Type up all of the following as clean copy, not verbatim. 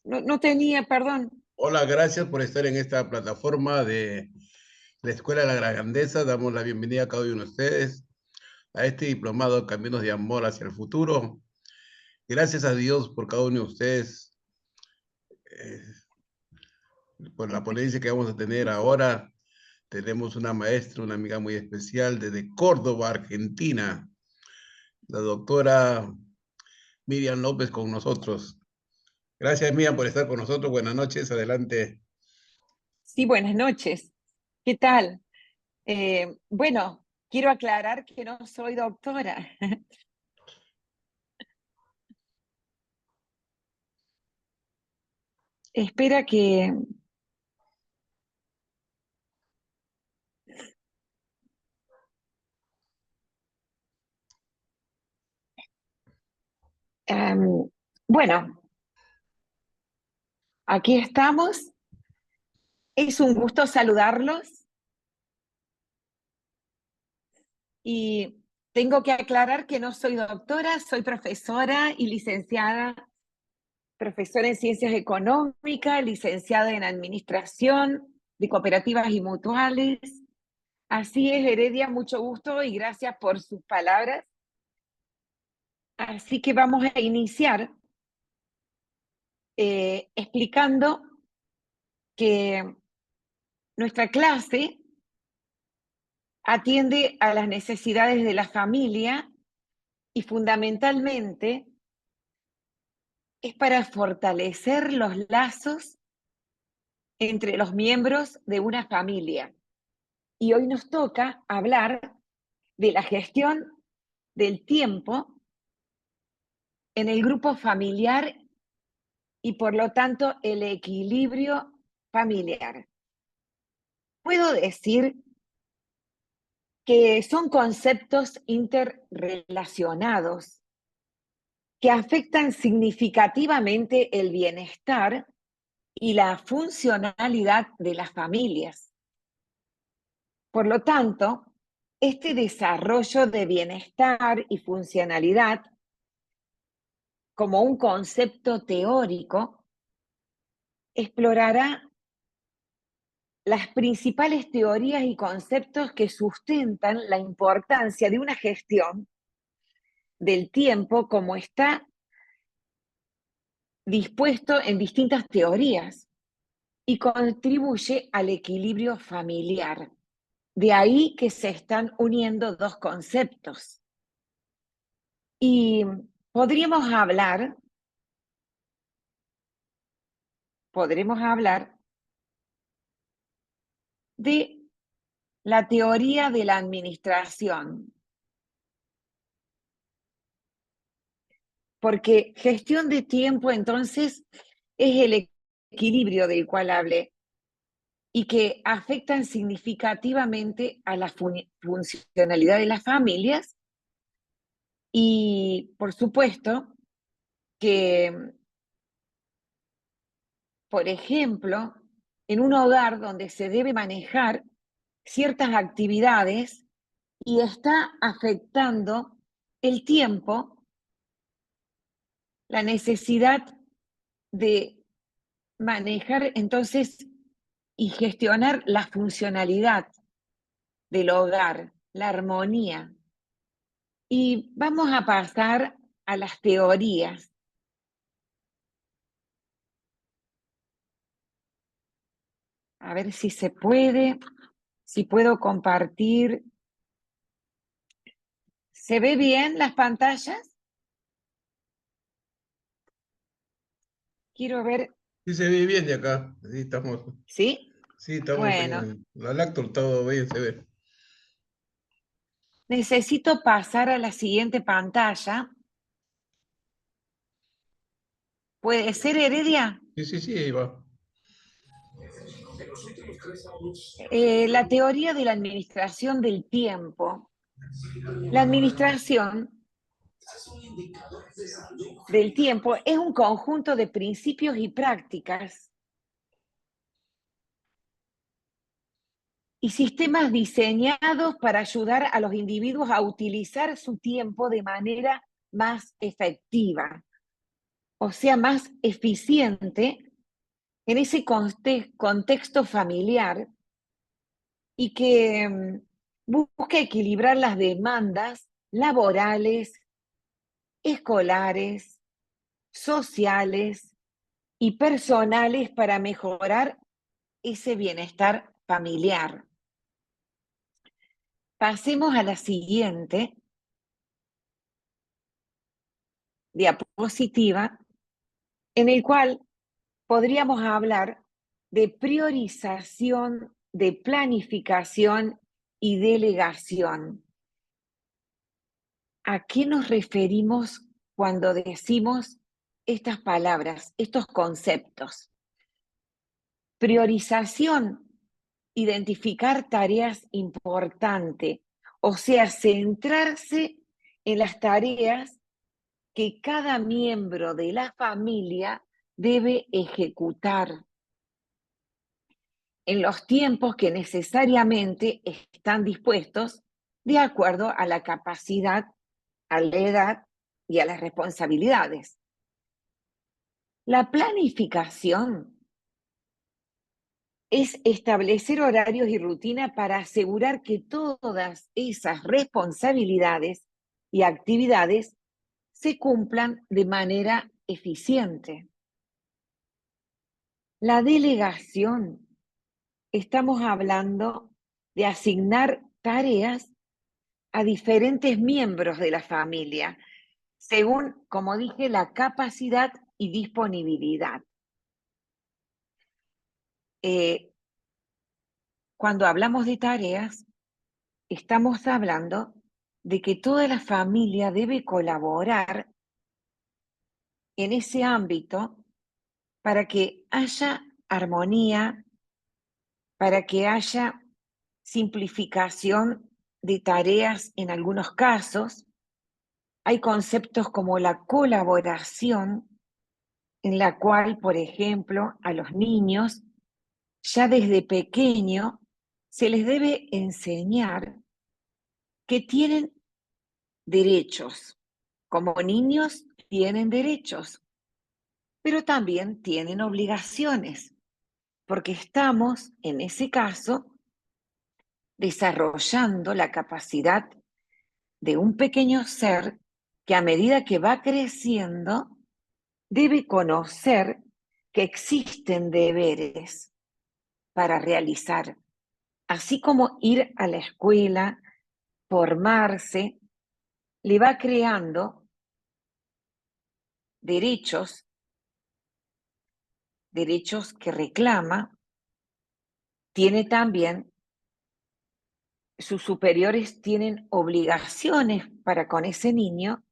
No tenía, perdón. Hola, gracias por estar en esta plataforma de la Escuela de la Grandeza. Damos la bienvenida a cada uno de ustedes a este diplomado Caminos de Amor hacia el Futuro. Gracias a Dios por cada uno de ustedes, eh, por la ponencia que vamos a tener ahora. Tenemos una maestra, una amiga muy especial desde Córdoba, Argentina, la doctora Miriam López con nosotros. Gracias, Miriam, por estar con nosotros. Buenas noches, adelante. Sí, buenas noches. ¿Qué tal? Bueno, quiero aclarar que no soy doctora. Espera que... bueno, aquí estamos. Es un gusto saludarlos y tengo que aclarar que no soy doctora, soy profesora y licenciada, profesora en ciencias económicas, licenciada en administración de cooperativas y mutuales. Así es, Heredia, mucho gusto y gracias por sus palabras. Así que vamos a iniciar explicando que nuestra clase atiende a las necesidades de la familia y fundamentalmente es para fortalecer los lazos entre los miembros de una familia. Y hoy nos toca hablar de la gestión del tiempo en el grupo familiar y por lo tanto el equilibrio familiar. Puedo decir que son conceptos interrelacionados que afectan significativamente el bienestar y la funcionalidad de las familias. Por lo tanto, este desarrollo de bienestar y funcionalidad como un concepto teórico explorará las principales teorías y conceptos que sustentan la importancia de una gestión del tiempo como está dispuesto en distintas teorías y contribuye al equilibrio familiar. De ahí que se están uniendo dos conceptos. Y podremos hablar de la teoría de la administración, porque gestión de tiempo entonces es el equilibrio del cual hablé y que afectan significativamente a la funcionalidad de las familias y, por supuesto, que, por ejemplo, en un hogar donde se debe manejar ciertas actividades y está afectando el tiempo, la necesidad de manejar entonces y gestionar la funcionalidad del hogar, la armonía. Y vamos a pasar a las teorías. A ver si se puede, si puedo compartir. ¿Se ve bien las pantallas? Quiero ver, Sí, se ve bien de acá. Sí, estamos. ¿sí? Sí, estamos Bueno, en la lacto, todo bien, se ve. necesito pasar a la siguiente pantalla. ¿Puede ser, Heredia? Sí, sí, sí, ahí va. La teoría de la administración del tiempo. La administración del tiempo es un conjunto de principios y prácticas y sistemas diseñados para ayudar a los individuos a utilizar su tiempo de manera más efectiva. o sea más eficiente en ese contexto familiar y que busca equilibrar las demandas laborales, escolares, sociales y personales para mejorar ese bienestar familiar. Pasemos a la siguiente diapositiva, en el cual podríamos hablar de priorización, de planificación y delegación. ¿A qué nos referimos cuando decimos estas palabras, estos conceptos? Priorización, identificar tareas importantes, o sea, centrarse en las tareas que cada miembro de la familia debe ejecutar en los tiempos que necesariamente están dispuestos de acuerdo a la capacidad, a la edad y a las responsabilidades. La planificación es establecer horarios y rutina para asegurar que todas esas responsabilidades y actividades se cumplan de manera eficiente. La delegación, estamos hablando de asignar tareas a diferentes miembros de la familia, según, como dije, la capacidad y disponibilidad. Cuando hablamos de tareas, estamos hablando de que toda la familia debe colaborar en ese ámbito para que haya armonía, para que haya simplificación de tareas en algunos casos. Hay conceptos como la colaboración, en la cual, por ejemplo, a los niños, ya desde pequeño, se les debe enseñar que tienen derechos. Como niños tienen derechos, pero también tienen obligaciones, porque estamos, en ese caso, desarrollando la capacidad de un pequeño ser que a medida que va creciendo, debe conocer que existen deberes para realizar, así como ir a la escuela, formarse, le va creando derechos, derechos que reclama, tiene también, sus superiores tienen obligaciones para con ese niño,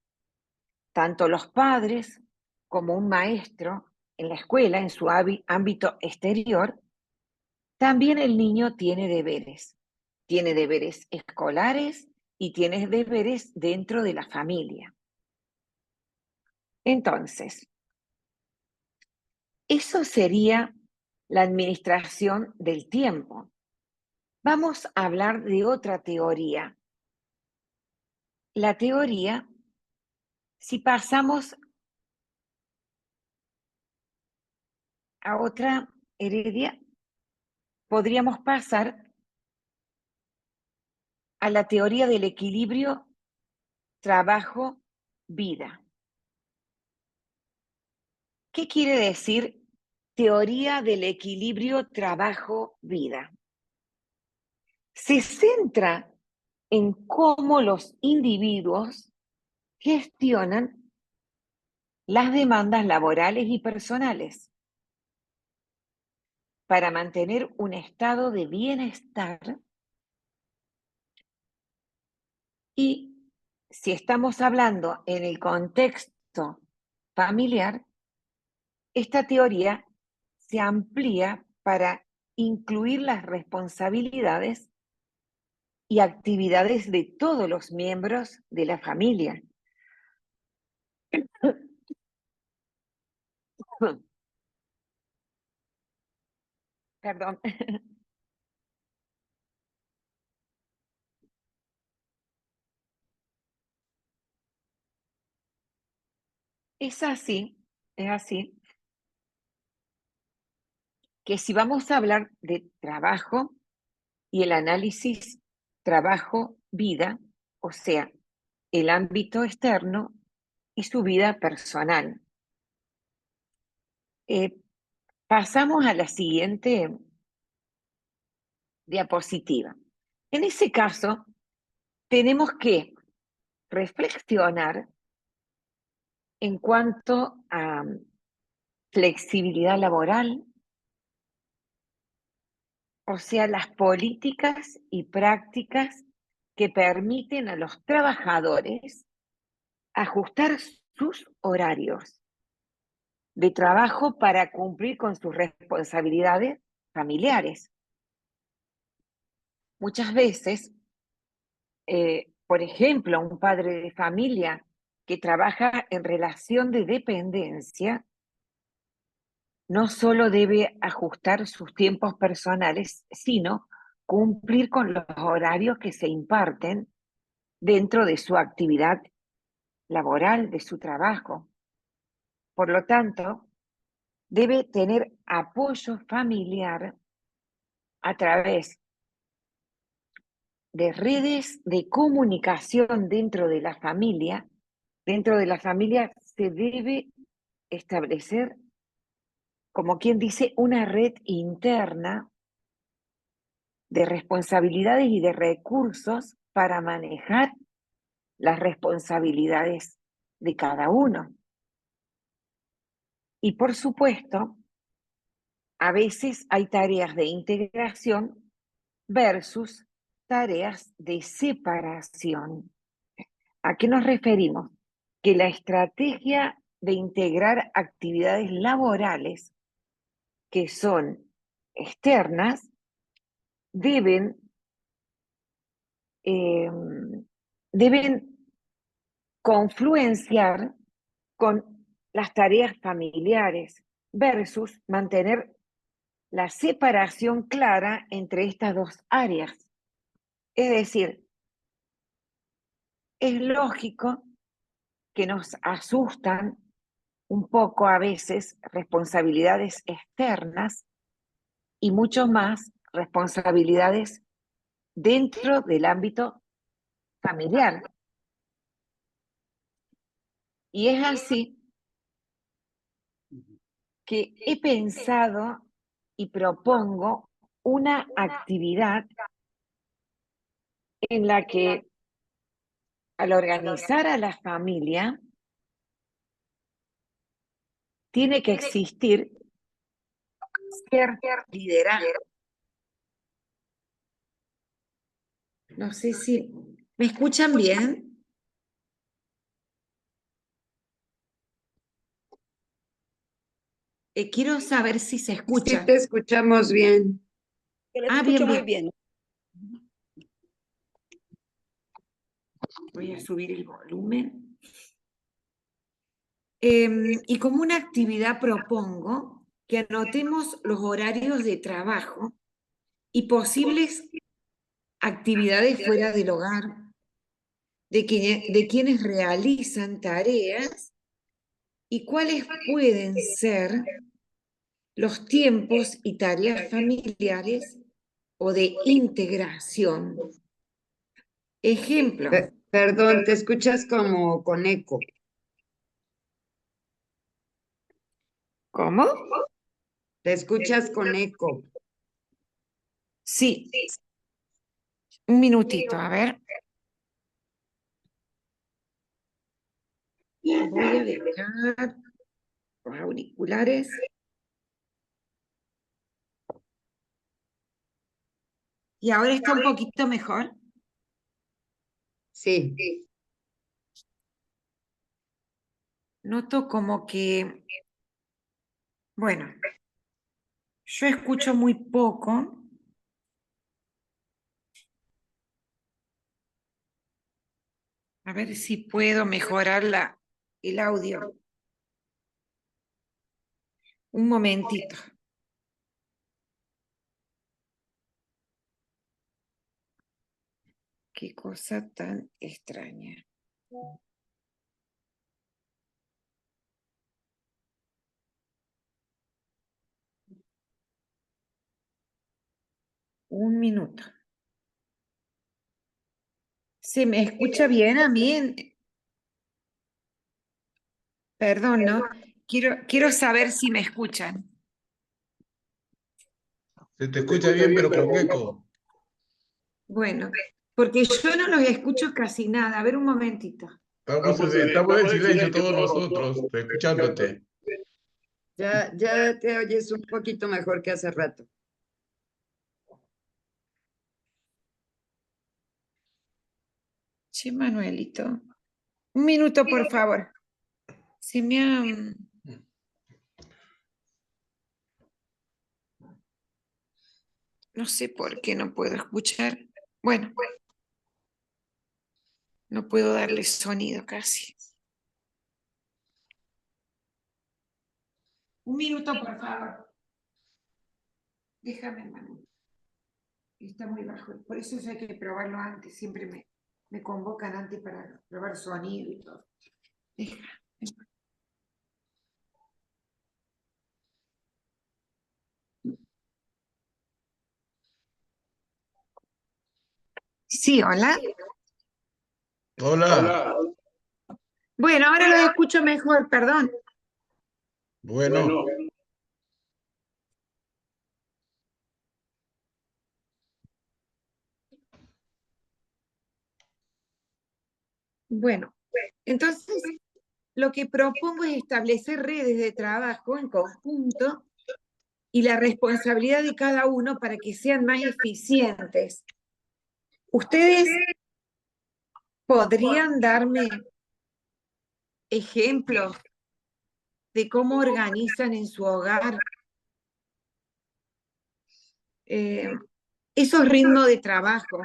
tanto los padres como un maestro en la escuela, en su ámbito exterior. También el niño tiene deberes escolares y tiene deberes dentro de la familia. Entonces, eso sería la administración del tiempo. Vamos a hablar de otra teoría. La teoría, si pasamos a otra heredia, podríamos pasar a la teoría del equilibrio trabajo-vida. ¿Qué quiere decir teoría del equilibrio trabajo-vida? Se centra en cómo los individuos gestionan las demandas laborales y personales para mantener un estado de bienestar. Y si estamos hablando en el contexto familiar, esta teoría se amplía para incluir las responsabilidades y actividades de todos los miembros de la familia. Perdón. Es así es así, que si vamos a hablar de trabajo y el análisis trabajo-vida, o sea, el ámbito externo y su vida personal. Pasamos a la siguiente diapositiva. En ese caso, tenemos que reflexionar en cuanto a flexibilidad laboral, o sea, las políticas y prácticas que permiten a los trabajadores ajustar sus horarios de trabajo para cumplir con sus responsabilidades familiares. Muchas veces, por ejemplo, un padre de familia que trabaja en relación de dependencia no solo debe ajustar sus tiempos personales, sino cumplir con los horarios que se imparten dentro de su actividad laboral, de su trabajo. Por lo tanto, debe tener apoyo familiar a través de redes de comunicación dentro de la familia. Dentro de la familia se debe establecer, como quien dice, una red interna de responsabilidades y de recursos para manejar las responsabilidades de cada uno. Y por supuesto, a veces hay tareas de integración versus tareas de separación. ¿A qué nos referimos? Que la estrategia de integrar actividades laborales que son externas deben, eh, deben confluenciar con las tareas familiares versus mantener la separación clara entre estas dos áreas. Es decir, es lógico que nos asustan un poco a veces responsabilidades externas y mucho más responsabilidades dentro del ámbito familiar. Y es así que he pensado y propongo una actividad en la que al organizar a la familia tiene que existir cierto liderazgo. No sé si me escuchan bien. Quiero saber si se escucha. Sí, te escuchamos bien. Yo les Bien, escucho muy bien. bien. Voy a subir el volumen. Y como una actividad propongo que anotemos los horarios de trabajo y posibles actividades fuera del hogar de quienes realizan tareas y cuáles pueden ser los tiempos y tareas familiares o de integración. Ejemplo. Perdón, te escuchas como con eco. ¿Cómo? Te escuchas con eco. Sí. Un minutito, a ver. Voy a dejar los auriculares. ¿Y ahora está un poquito mejor? Sí. Noto como que, bueno, yo escucho muy poco. A ver si puedo mejorar el audio. Un momentito. Qué cosa tan extraña. Un minuto. ¿Se me escucha bien a mí? Perdón, ¿no? Quiero saber si me escuchan. Se te escucha bien, pero con eco. Bueno, porque yo no los escucho casi nada. A ver un momentito. Estamos en silencio todos nosotros, escuchándote. Ya te oyes un poquito mejor que hace rato. Sí, Manuelito. Un minuto, por favor. Se me ha... No sé por qué no puedo escuchar. Bueno, no puedo darle sonido casi. Un minuto, por favor. Déjame, Manuel. Está muy bajo. Por eso hay que probarlo antes. Siempre me convocan antes para probar sonido y todo. Déjame. Sí, hola. Hola. Bueno, ahora los escucho mejor, perdón. Bueno, Bueno, entonces lo que propongo es establecer redes de trabajo en conjunto y la responsabilidad de cada uno para que sean más eficientes. ¿Ustedes podrían darme ejemplos de cómo organizan en su hogar esos ritmos de trabajo?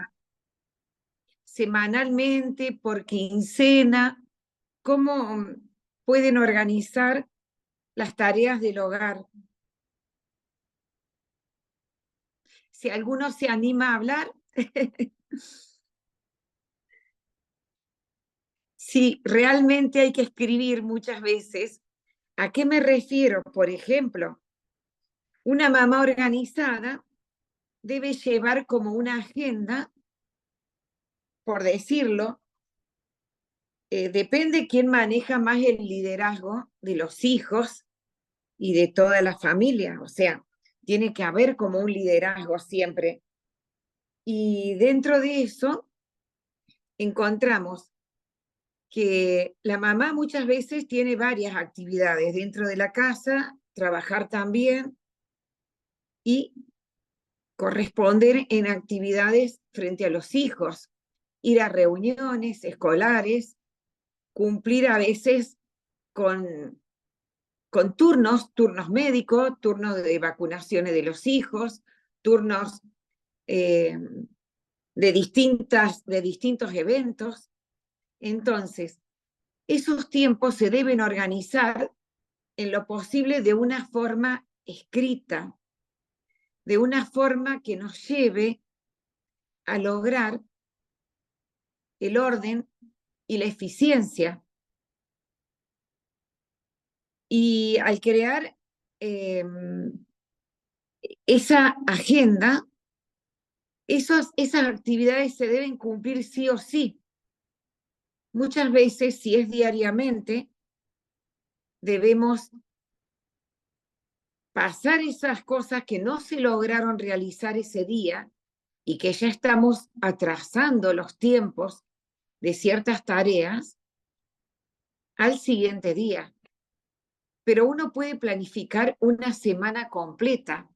Semanalmente, por quincena, ¿cómo pueden organizar las tareas del hogar? Si alguno se anima a hablar. Sí, realmente hay que escribir muchas veces. ¿A qué me refiero? Por ejemplo, una mamá organizada debe llevar como una agenda, por decirlo, depende quién maneja más el liderazgo de los hijos y de toda la familia. O sea, tiene que haber como un liderazgo siempre. Y dentro de eso encontramos que la mamá muchas veces tiene varias actividades dentro de la casa, trabajar también y corresponder en actividades frente a los hijos, ir a reuniones escolares, cumplir a veces con turnos médicos, turnos de vacunaciones de los hijos, turnos de distintos eventos. Entonces, esos tiempos se deben organizar en lo posible de una forma escrita, de una forma que nos lleve a lograr el orden y la eficiencia. Y al crear esa agenda, esas actividades se deben cumplir sí o sí. Muchas veces, si es diariamente, debemos pasar esas cosas que no se lograron realizar ese día y que ya estamos atrasando los tiempos de ciertas tareas al siguiente día. Pero uno puede planificar una semana completa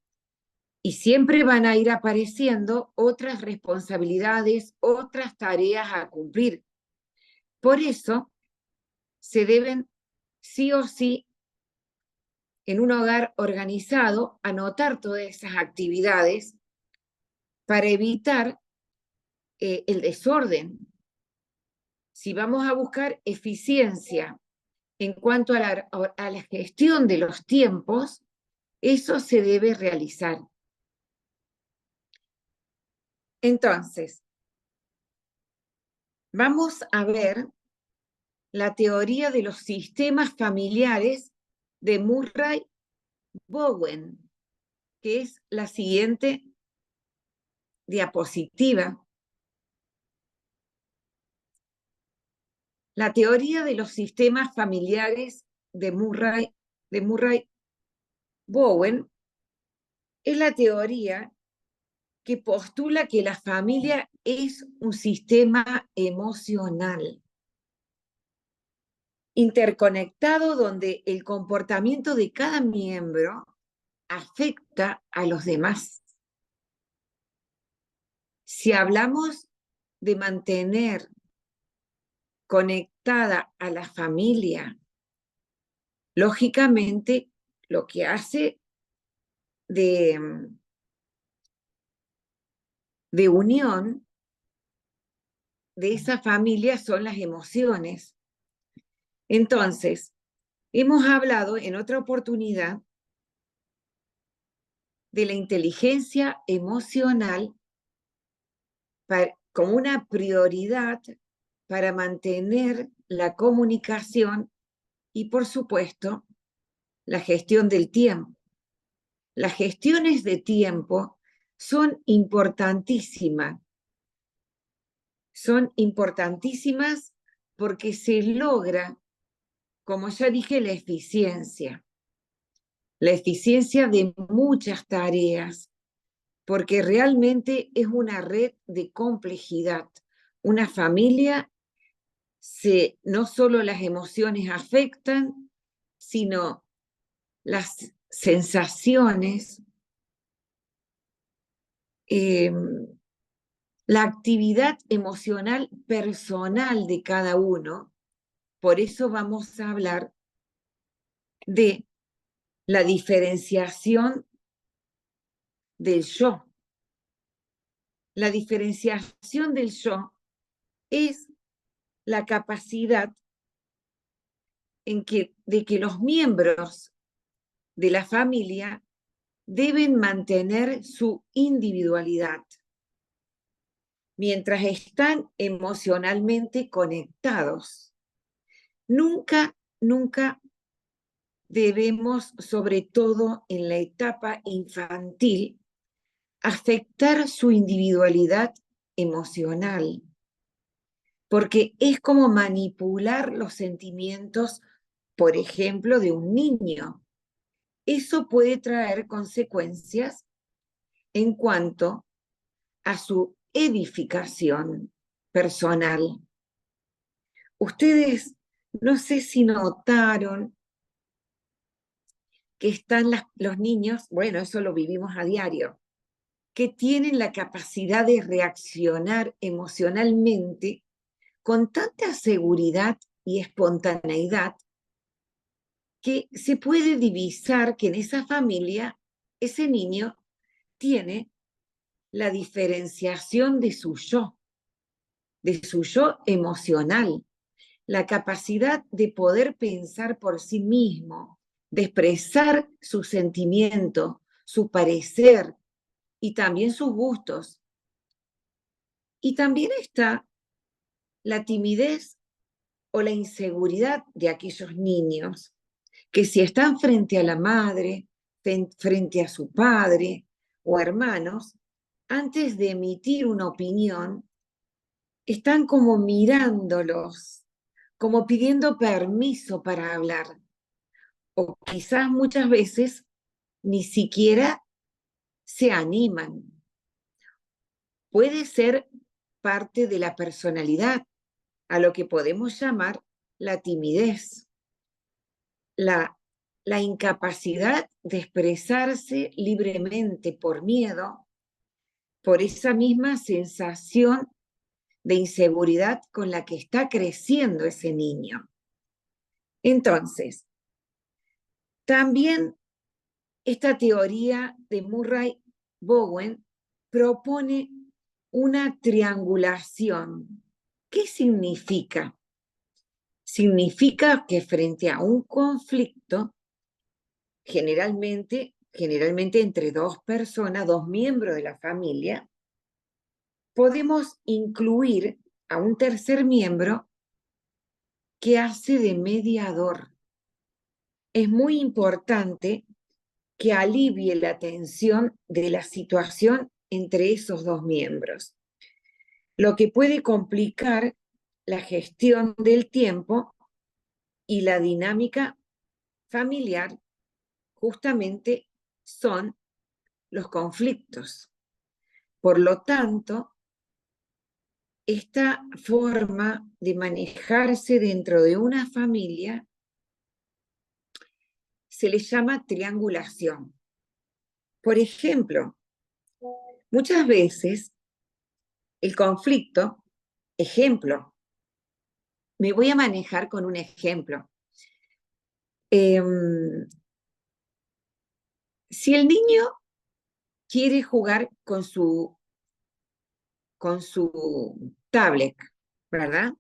y siempre van a ir apareciendo otras responsabilidades, otras tareas a cumplir. Por eso se deben sí o sí en un hogar organizado anotar todas esas actividades para evitar el desorden. Si vamos a buscar eficiencia en cuanto a la gestión de los tiempos, eso se debe realizar. Entonces, vamos a ver la teoría de los sistemas familiares de Murray Bowen, que es la siguiente diapositiva, la teoría de los sistemas familiares de Murray Bowen es la teoría que postula que la familia es un sistema emocional interconectado donde el comportamiento de cada miembro afecta a los demás. Si hablamos de mantener conectada a la familia, lógicamente lo que hace de unión de esa familia son las emociones. Entonces, hemos hablado en otra oportunidad de la inteligencia emocional como una prioridad para mantener la comunicación y, por supuesto, la gestión del tiempo. Las gestiones de tiempo son importantísimas. Son importantísimas porque se logra, como ya dije, la eficiencia de muchas tareas, porque realmente es una red de complejidad. Una familia, no solo las emociones afectan, sino las sensaciones, la actividad emocional personal de cada uno. Por eso vamos a hablar de la diferenciación del yo. La diferenciación del yo es la capacidad de que los miembros de la familia deben mantener su individualidad mientras están emocionalmente conectados. Nunca debemos, sobre todo en la etapa infantil, afectar su individualidad emocional, porque es como manipular los sentimientos, por ejemplo, de un niño. Eso puede traer consecuencias en cuanto a su edificación personal. Ustedes, no sé si notaron que están los niños, bueno, eso lo vivimos a diario, que tienen la capacidad de reaccionar emocionalmente con tanta seguridad y espontaneidad que se puede divisar que en esa familia ese niño tiene la diferenciación de su yo emocional, la capacidad de poder pensar por sí mismo, de expresar su sentimiento, su parecer y también sus gustos. Y también está la timidez o la inseguridad de aquellos niños que si están frente a la madre, frente a su padre o hermanos, antes de emitir una opinión, están como mirándolos, como pidiendo permiso para hablar. O quizás muchas veces ni siquiera se animan. Puede ser parte de la personalidad, a lo que podemos llamar la timidez, la incapacidad de expresarse libremente por miedo, por esa misma sensación de inseguridad con la que está creciendo ese niño. Entonces, también esta teoría de Murray Bowen propone una triangulación. ¿Qué significa? Significa que frente a un conflicto, generalmente entre dos personas, dos miembros de la familia, podemos incluir a un tercer miembro que hace de mediador. Es muy importante que alivie la tensión de la situación entre esos dos miembros, lo que puede complicar la gestión del tiempo y la dinámica familiar. Justamente son los conflictos. Por lo tanto, esta forma de manejarse dentro de una familia se le llama triangulación. Por ejemplo, muchas veces el conflicto, ejemplo, me voy a manejar con un ejemplo. Si el niño quiere jugar con su tablet, ¿verdad?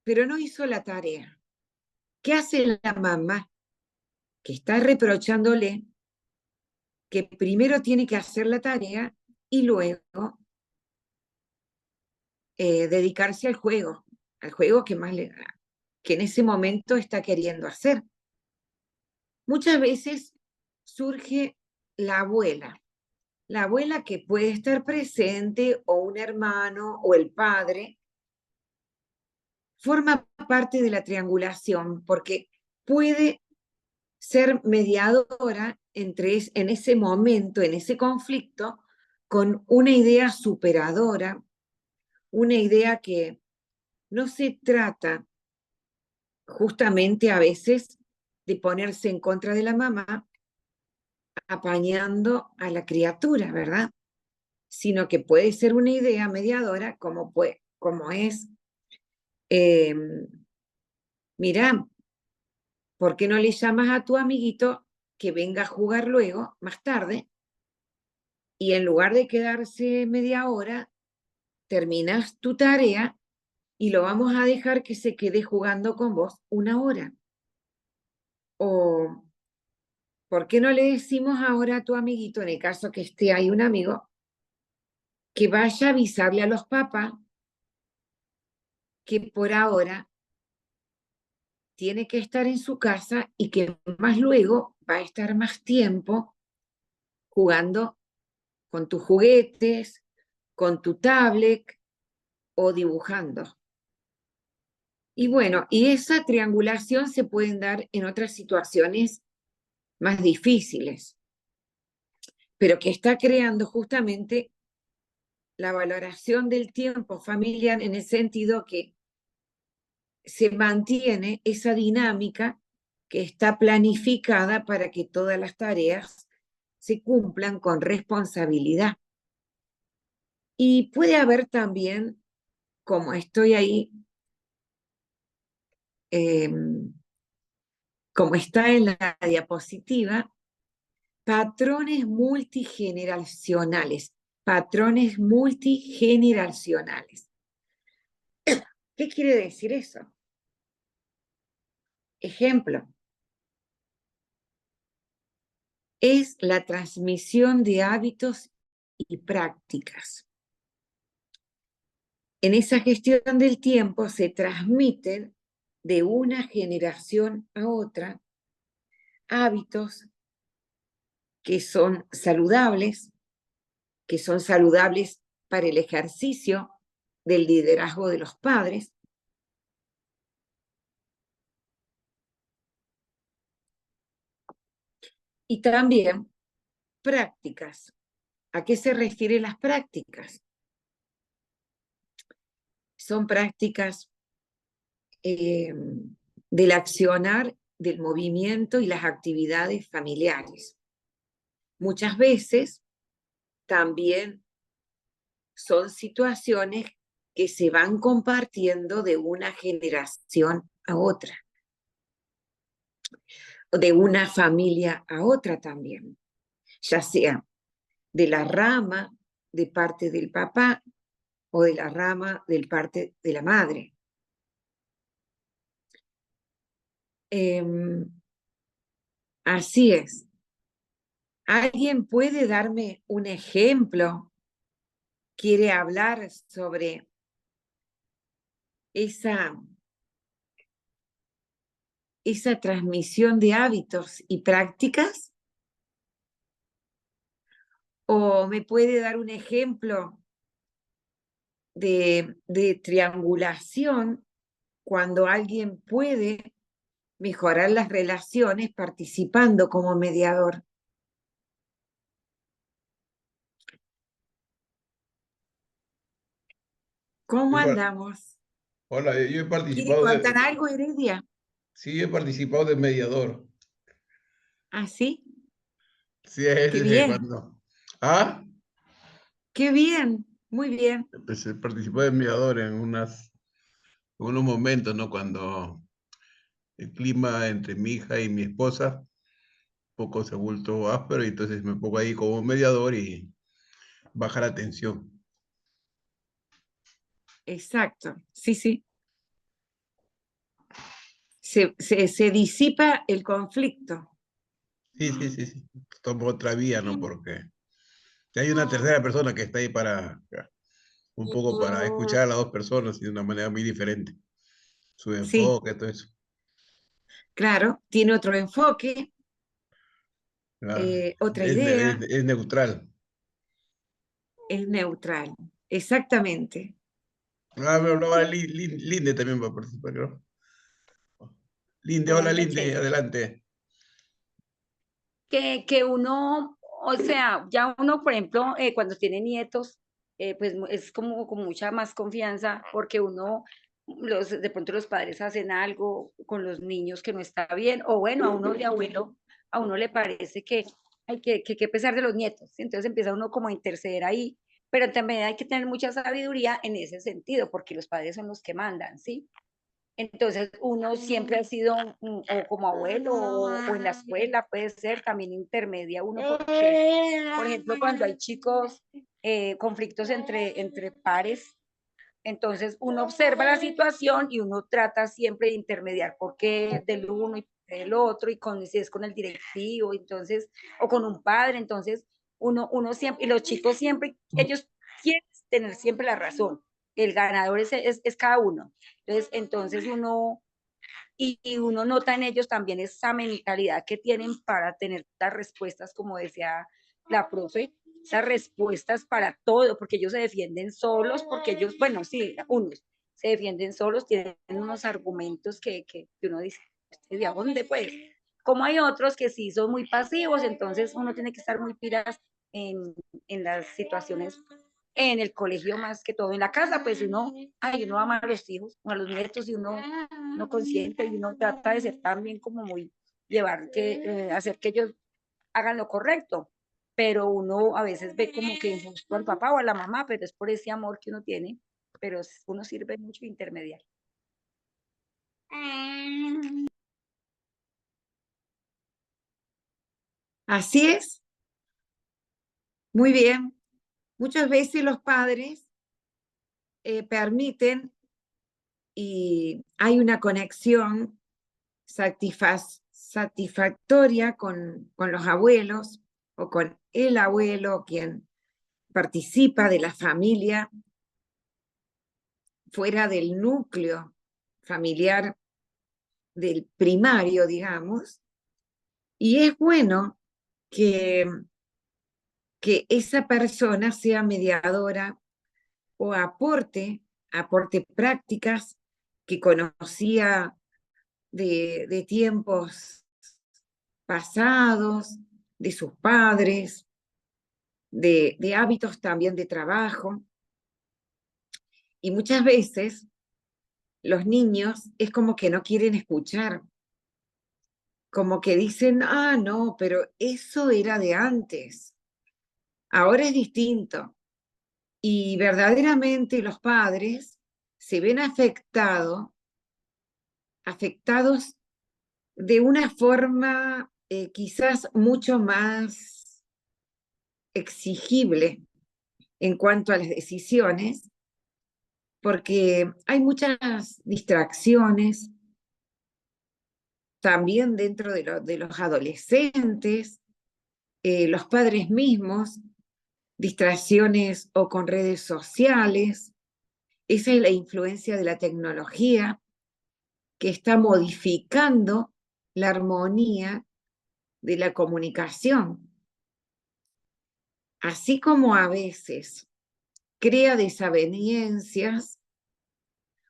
Pero no hizo la tarea. ¿Qué hace la mamá? Que está reprochándole que primero tiene que hacer la tarea y luego dedicarse al juego que más le da, que en ese momento está queriendo hacer. Muchas veces surge la abuela que puede estar presente, o un hermano, o el padre, forma parte de la triangulación, porque puede ser mediadora en ese momento, en ese conflicto, con una idea superadora, una idea que no se trata justamente a veces de ponerse en contra de la mamá, apañando a la criatura, ¿verdad? Sino que puede ser una idea mediadora como es, mira, ¿por qué no le llamas a tu amiguito que venga a jugar luego, más tarde? Y en lugar de quedarse media hora, terminas tu tarea y lo vamos a dejar que se quede jugando con vos una hora. O, ¿por qué no le decimos ahora a tu amiguito, en el caso que esté ahí un amigo, que vaya a avisarle a los papás que por ahora tiene que estar en su casa y que más luego va a estar más tiempo jugando con tus juguetes, con tu tablet o dibujando? Y bueno, y esa triangulación se pueden dar en otras situaciones más difíciles, pero que está creando justamente la valoración del tiempo familiar, en el sentido que se mantiene esa dinámica que está planificada para que todas las tareas se cumplan con responsabilidad. Y puede haber también, como estoy ahí, como está en la diapositiva, patrones multigeneracionales. Patrones multigeneracionales. ¿Qué quiere decir eso? Ejemplo, es la transmisión de hábitos y prácticas. En esa gestión del tiempo se transmiten de una generación a otra hábitos que son saludables para el ejercicio del liderazgo de los padres, y también prácticas. ¿A qué se refieren las prácticas? Son prácticas del accionar, del movimiento y las actividades familiares. Muchas veces también son situaciones que se van compartiendo de una generación a otra, o de una familia a otra también, ya sea de la rama de parte del papá o de la rama del parte de la madre. Así es. ¿Alguien puede darme un ejemplo? ¿Quiere hablar sobre esa transmisión de hábitos y prácticas? ¿O me puede dar un ejemplo de triangulación cuando alguien puede mejorar las relaciones participando como mediador? ¿Cómo Yo andamos? Hola, yo he ¿Quiere participado contar algo, Heredia? sí, he participado de mediador. ¿Ah, sí? Sí, es Qué desde bien, cuando. Ah, qué bien, muy bien. empecé, participé de mediador en unos momentos, ¿no? Cuando el clima entre mi hija y mi esposa un poco se ha vuelto áspero y entonces me pongo ahí como mediador y baja la tensión. Exacto, sí, sí. Se disipa el conflicto. Sí, sí, sí, sí. Tomo otra vía, ¿no? Porque hay una tercera persona que está ahí para un poco para escuchar a las dos personas y de una manera muy diferente. Su Sí, enfoque, todo eso. claro, tiene otro enfoque, Claro. otra idea, Es neutral. es neutral. Exactamente. Ah, me hablaba Linde también va a participar, creo. Linde, hola Hola, Linde, Chelo. adelante. Que uno, o sea, ya uno, por ejemplo, cuando tiene nietos, pues es como con mucha más confianza porque uno, de pronto los padres hacen algo con los niños que no está bien, o bueno, a uno de abuelo, a uno le parece que hay que pesar de los nietos, ¿sí? Entonces empieza uno como a interceder ahí, pero también hay que tener mucha sabiduría en ese sentido, porque los padres son los que mandan, ¿sí? Entonces, uno siempre ha sido, o como abuelo, o en la escuela, puede ser, también intermedia uno, porque, por ejemplo, cuando hay chicos, conflictos entre pares, entonces uno observa la situación y uno trata siempre de intermediar, porque del uno y del otro, y si es con el directivo, entonces, o con un padre, entonces, uno siempre, y los chicos siempre, ellos quieren tener siempre la razón, el ganador es cada uno. Entonces y uno nota en ellos también esa mentalidad que tienen para tener las respuestas, como decía la profe, esas respuestas para todo, porque ellos se defienden solos, porque ellos, bueno, sí, unos se defienden solos, tienen unos argumentos que uno dice, ¿de dónde pues? Como hay otros que sí son muy pasivos, entonces uno tiene que estar muy pilas en las situaciones en el colegio más que todo. En la casa, pues uno ama a los hijos, a los nietos, y uno consiente y uno trata de ser también como muy, hacer que ellos hagan lo correcto. Pero uno a veces ve como que injusto al papá o a la mamá, pero es por ese amor que uno tiene, pero uno sirve mucho de intermediario. Así es, muy bien. Muchas veces los padres permiten y hay una conexión satisfactoria con los abuelos o con el abuelo, quien participa de la familia fuera del núcleo familiar del primario, digamos, y es bueno que, que esa persona sea mediadora o aporte prácticas que conocía de tiempos pasados, de sus padres, de hábitos también de trabajo. Y muchas veces los niños es como que no quieren escuchar, como que dicen, ah, no, pero eso era de antes, ahora es distinto. Y verdaderamente los padres se ven afectados de una forma quizás mucho más exigible en cuanto a las decisiones, porque hay muchas distracciones también dentro de los adolescentes, los padres mismos, distracciones o con redes sociales. Esa es la influencia de la tecnología que está modificando la armonía de la comunicación. así como a veces crea desavenencias,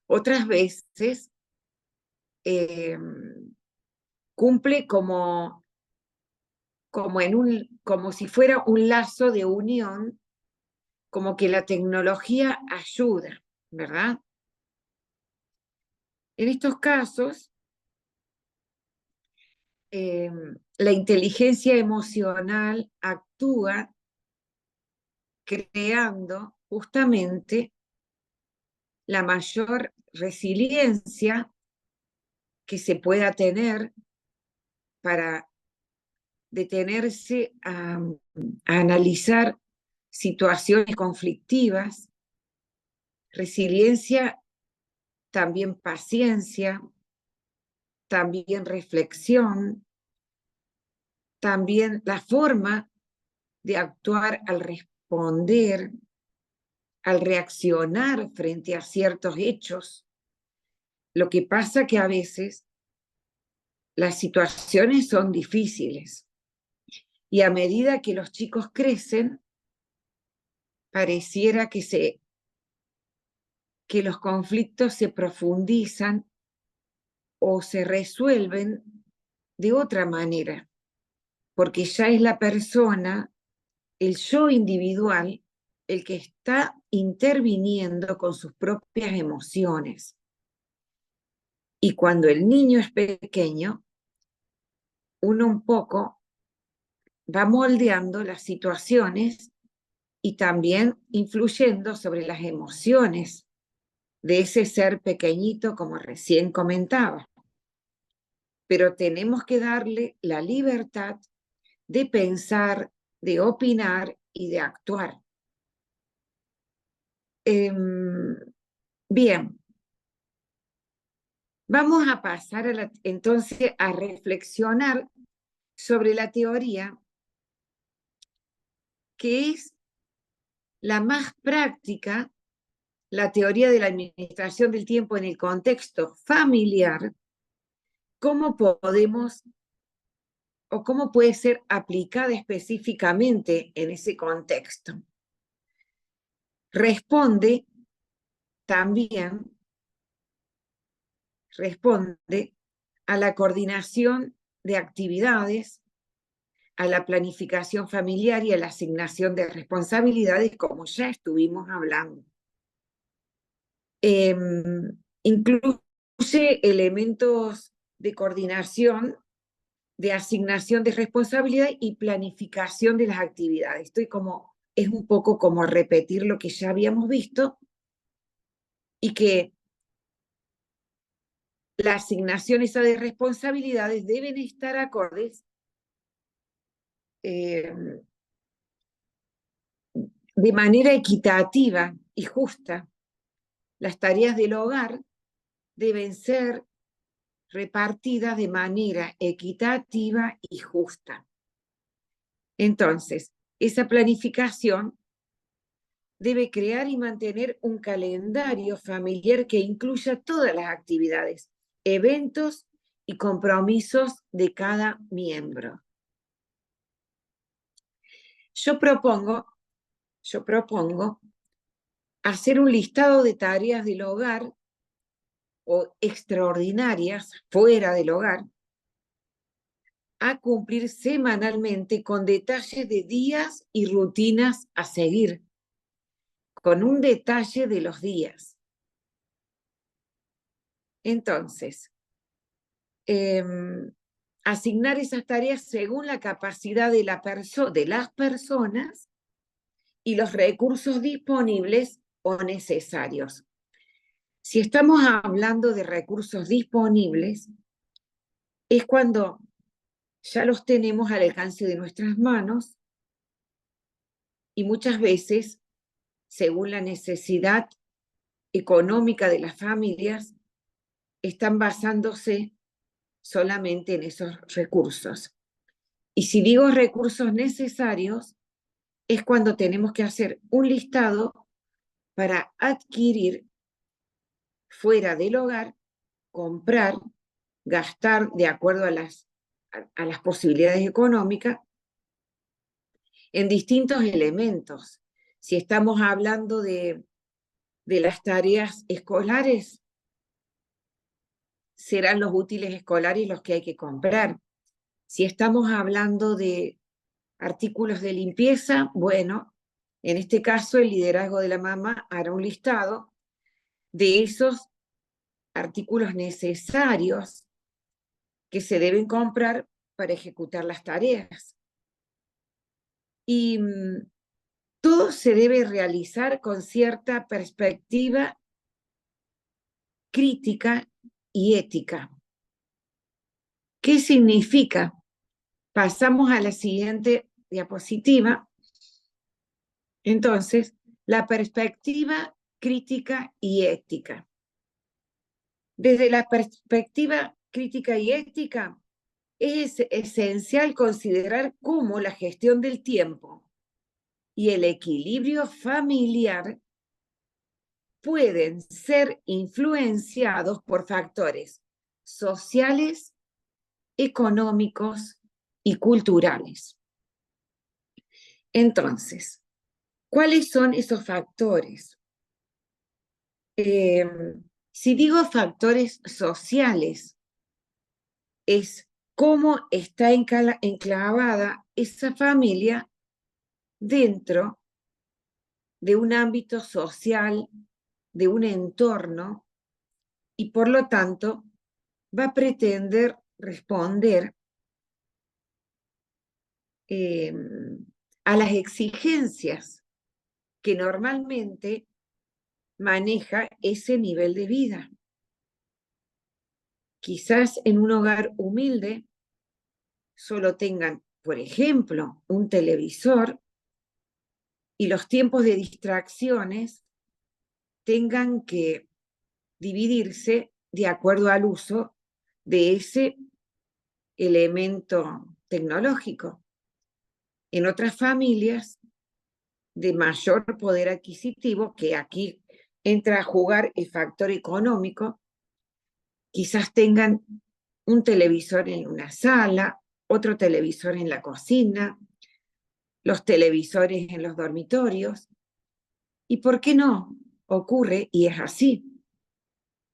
otras veces cumple como si fuera un lazo de unión, como que la tecnología ayuda, ¿verdad? En estos casos, la inteligencia emocional actúa creando justamente la mayor resiliencia que se pueda tener para detenerse a analizar situaciones conflictivas, resiliencia, también paciencia, también reflexión, también la forma de actuar al responder, al reaccionar frente a ciertos hechos. Lo que pasa que a veces las situaciones son difíciles y a medida que los chicos crecen, pareciera que los conflictos se profundizan o se resuelven de otra manera, porque ya es la persona, el yo individual, el que está interviniendo con sus propias emociones. Y cuando el niño es pequeño, uno un poco va moldeando las situaciones y también influyendo sobre las emociones de ese ser pequeñito, como recién comentaba. Pero tenemos que darle la libertad de pensar, de opinar y de actuar. Bien, vamos a pasar entonces a reflexionar sobre la teoría que es la más práctica, la teoría de la administración del tiempo en el contexto familiar. ¿Cómo podemos o cómo puede ser aplicada específicamente en ese contexto? Responde a la coordinación de actividades, a la planificación familiar y a la asignación de responsabilidades, como ya estuvimos hablando. Incluye elementos de coordinación, de asignación de responsabilidad y planificación de las actividades. Es un poco como repetir lo que ya habíamos visto, y que la asignación esa de responsabilidades deben estar acordes de manera equitativa y justa. Las tareas del hogar deben ser repartidas de manera equitativa y justa. Entonces, esa planificación debe crear y mantener un calendario familiar que incluya todas las actividades, eventos y compromisos de cada miembro. Yo propongo hacer un listado de tareas del hogar o extraordinarias fuera del hogar a cumplir semanalmente con detalles de días y rutinas a seguir, con un detalle de los días. Entonces, asignar esas tareas según la capacidad de las personas y los recursos disponibles o necesarios. Si estamos hablando de recursos disponibles, es cuando ya los tenemos al alcance de nuestras manos y muchas veces, según la necesidad económica de las familias, están basándose solamente en esos recursos. Y si digo recursos necesarios, es cuando tenemos que hacer un listado para adquirir fuera del hogar, comprar, gastar de acuerdo a las posibilidades económicas en distintos elementos. Si estamos hablando de las tareas escolares, serán los útiles escolares los que hay que comprar. Si estamos hablando de artículos de limpieza, bueno, en este caso el liderazgo de la mamá hará un listado de esos artículos necesarios que se deben comprar para ejecutar las tareas. Y todo se debe realizar con cierta perspectiva crítica y ética. ¿Qué significa? Pasamos a la siguiente diapositiva. Entonces, la perspectiva crítica y ética. Desde la perspectiva crítica y ética, es esencial considerar cómo la gestión del tiempo y el equilibrio familiar pueden ser influenciados por factores sociales, económicos y culturales. Entonces, ¿cuáles son esos factores? Si digo factores sociales, es cómo está enclavada esa familia dentro de un ámbito social, de un entorno, y por lo tanto va a pretender responder a las exigencias que normalmente maneja ese nivel de vida. Quizás en un hogar humilde solo tengan, por ejemplo, un televisor y los tiempos de distracciones tengan que dividirse de acuerdo al uso de ese elemento tecnológico. En otras familias de mayor poder adquisitivo, que aquí entra a jugar el factor económico, quizás tengan un televisor en una sala, otro televisor en la cocina, los televisores en los dormitorios. ¿Y por qué no? Ocurre y es así.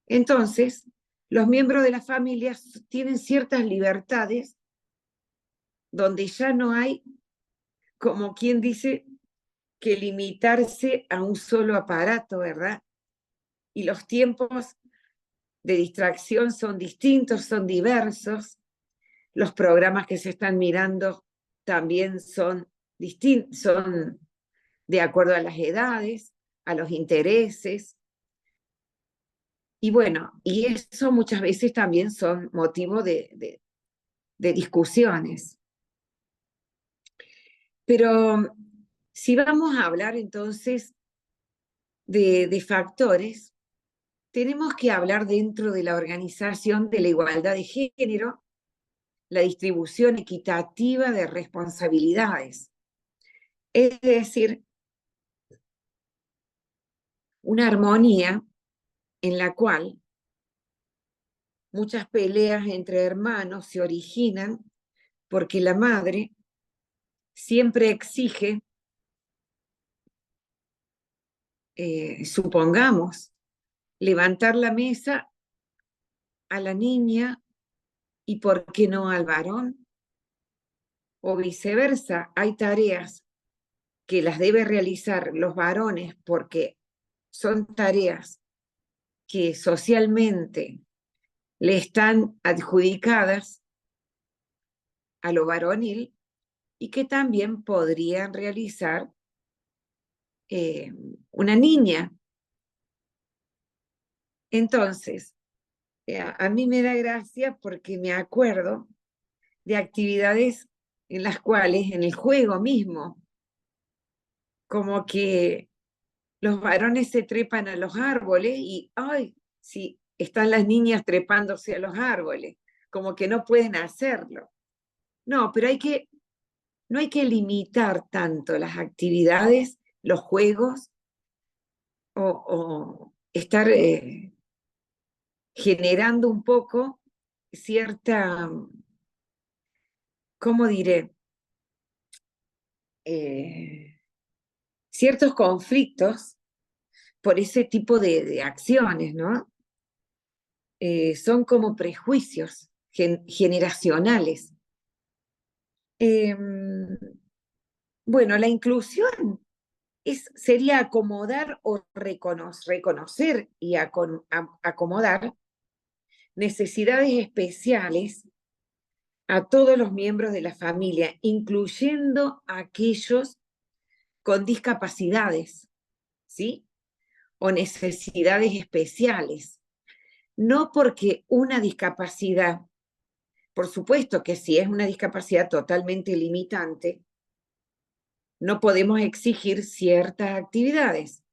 Entonces, los miembros de las familias tienen ciertas libertades donde ya no hay, como quien dice, que limitarse a un solo aparato, ¿verdad? Y los tiempos de distracción son distintos, son diversos. Los programas que se están mirando también son distintos, son de acuerdo a las edades, a los intereses. Y bueno, y eso muchas veces también son motivo de discusiones. Pero si vamos a hablar entonces de factores, tenemos que hablar dentro de la organización de la igualdad de género, la distribución equitativa de responsabilidades. Es decir, una armonía en la cual muchas peleas entre hermanos se originan porque la madre siempre exige, supongamos, levantar la mesa a la niña y por qué no al varón, o viceversa. Hay tareas que las deben realizar los varones porque son tareas que socialmente le están adjudicadas a lo varonil y que también podrían realizar una niña. Entonces, a mí me da gracia porque me acuerdo de actividades en las cuales, en el juego mismo, como que los varones se trepan a los árboles y, ay, sí, están las niñas trepándose a los árboles, como que no pueden hacerlo. No, pero no hay que limitar tanto las actividades, los juegos, o estar generando un poco cierta, ¿cómo diré? ciertos conflictos por ese tipo de acciones, ¿no? Son como prejuicios generacionales. Bueno, la inclusión sería acomodar o reconocer y acomodar necesidades especiales a todos los miembros de la familia, incluyendo a aquellos con discapacidades, ¿sí? O necesidades especiales. No porque una discapacidad, por supuesto que si es una discapacidad totalmente limitante, no podemos exigir ciertas actividades,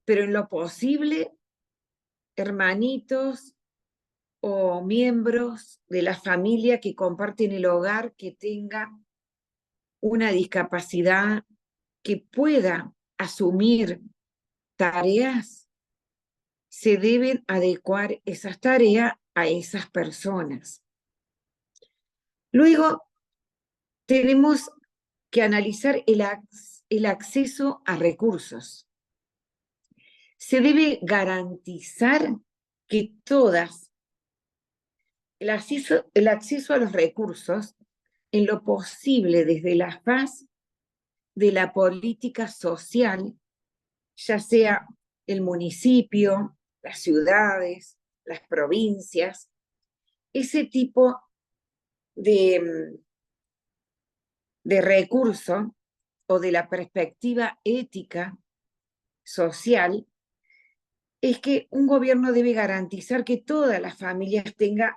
pero en lo posible, hermanitos o miembros de la familia que comparten el hogar que tenga una discapacidad que pueda asumir tareas, se deben adecuar esas tareas a esas personas. Luego, tenemos que analizar el acceso a recursos. Se debe garantizar que el acceso a los recursos, en lo posible desde la faz de la política social, ya sea el municipio, las ciudades, las provincias, ese tipo de recurso o de la perspectiva ética, social, es que un gobierno debe garantizar que todas las familias tengan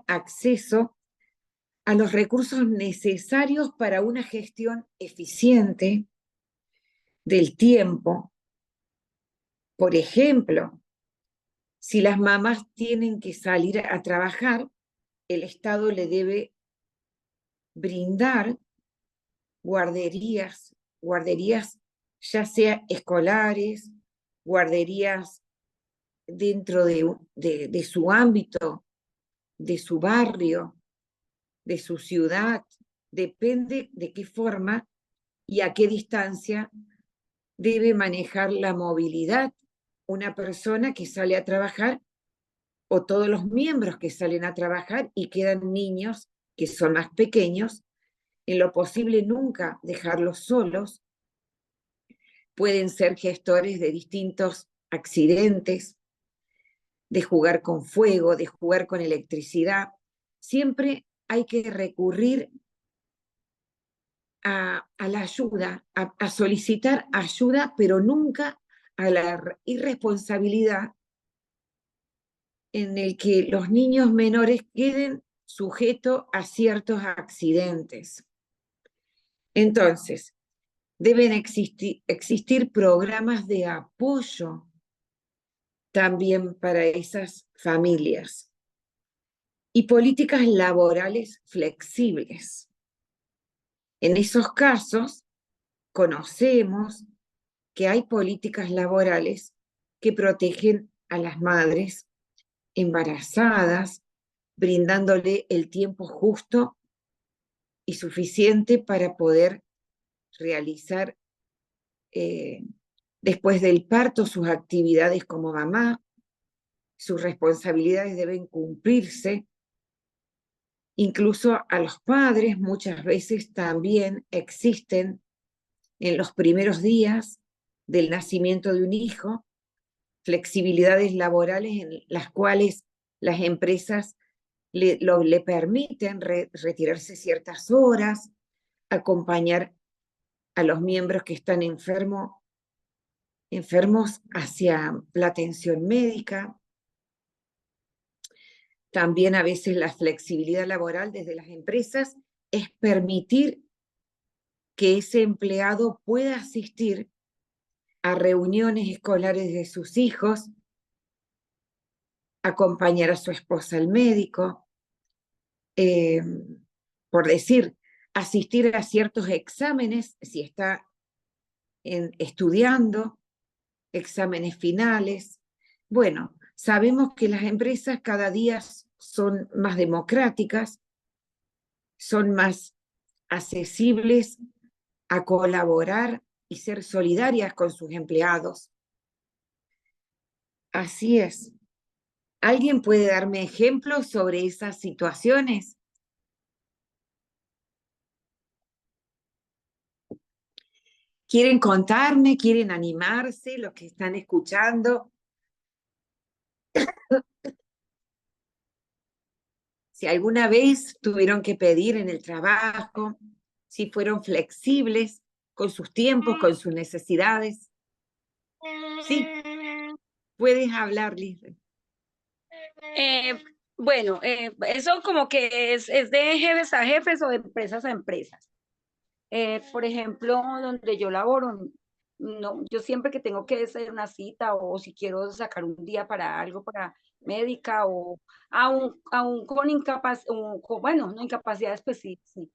acceso a los recursos necesarios para una gestión eficiente del tiempo. Por ejemplo, si las mamás tienen que salir a trabajar, el Estado le debe brindar guarderías ya sea escolares, guarderías dentro de su ámbito, de su barrio, de su ciudad, depende de qué forma y a qué distancia debe manejar la movilidad una persona que sale a trabajar o todos los miembros que salen a trabajar y quedan niños que son más pequeños, en lo posible nunca dejarlos solos. Pueden ser gestores de distintos accidentes, de jugar con fuego, de jugar con electricidad. Siempre hay que recurrir a la ayuda, a solicitar ayuda, pero nunca a la irresponsabilidad en el que los niños menores queden sujetos a ciertos accidentes. Entonces, deben existir programas de apoyo también para esas familias y políticas laborales flexibles. En esos casos, conocemos que hay políticas laborales que protegen a las madres embarazadas, brindándole el tiempo justo y suficiente para poder realizar después del parto sus actividades como mamá. Sus responsabilidades deben cumplirse. Incluso a los padres muchas veces también existen en los primeros días del nacimiento de un hijo flexibilidades laborales en las cuales las empresas le permiten retirarse ciertas horas, acompañar a los miembros que están enfermos hacia la atención médica. También a veces la flexibilidad laboral desde las empresas es permitir que ese empleado pueda asistir a reuniones escolares de sus hijos, acompañar a su esposa al médico, por decir, asistir a ciertos exámenes si está estudiando, exámenes finales. Bueno, sabemos que las empresas cada día son más democráticas, son más accesibles a colaborar y ser solidarias con sus empleados. Así es. ¿Alguien puede darme ejemplos sobre esas situaciones? ¿Quieren contarme? ¿Quieren animarse los que están escuchando? Si alguna vez tuvieron que pedir en el trabajo, si fueron flexibles con sus tiempos, con sus necesidades. Sí, puedes hablar, Liz. Bueno, eso como que es de jefes a jefes o de empresas a empresas. Por ejemplo, donde yo laboro, no, yo siempre que tengo que hacer una cita o si quiero sacar un día para algo, para médica o aún con bueno, no incapacidades, pues sí, sí,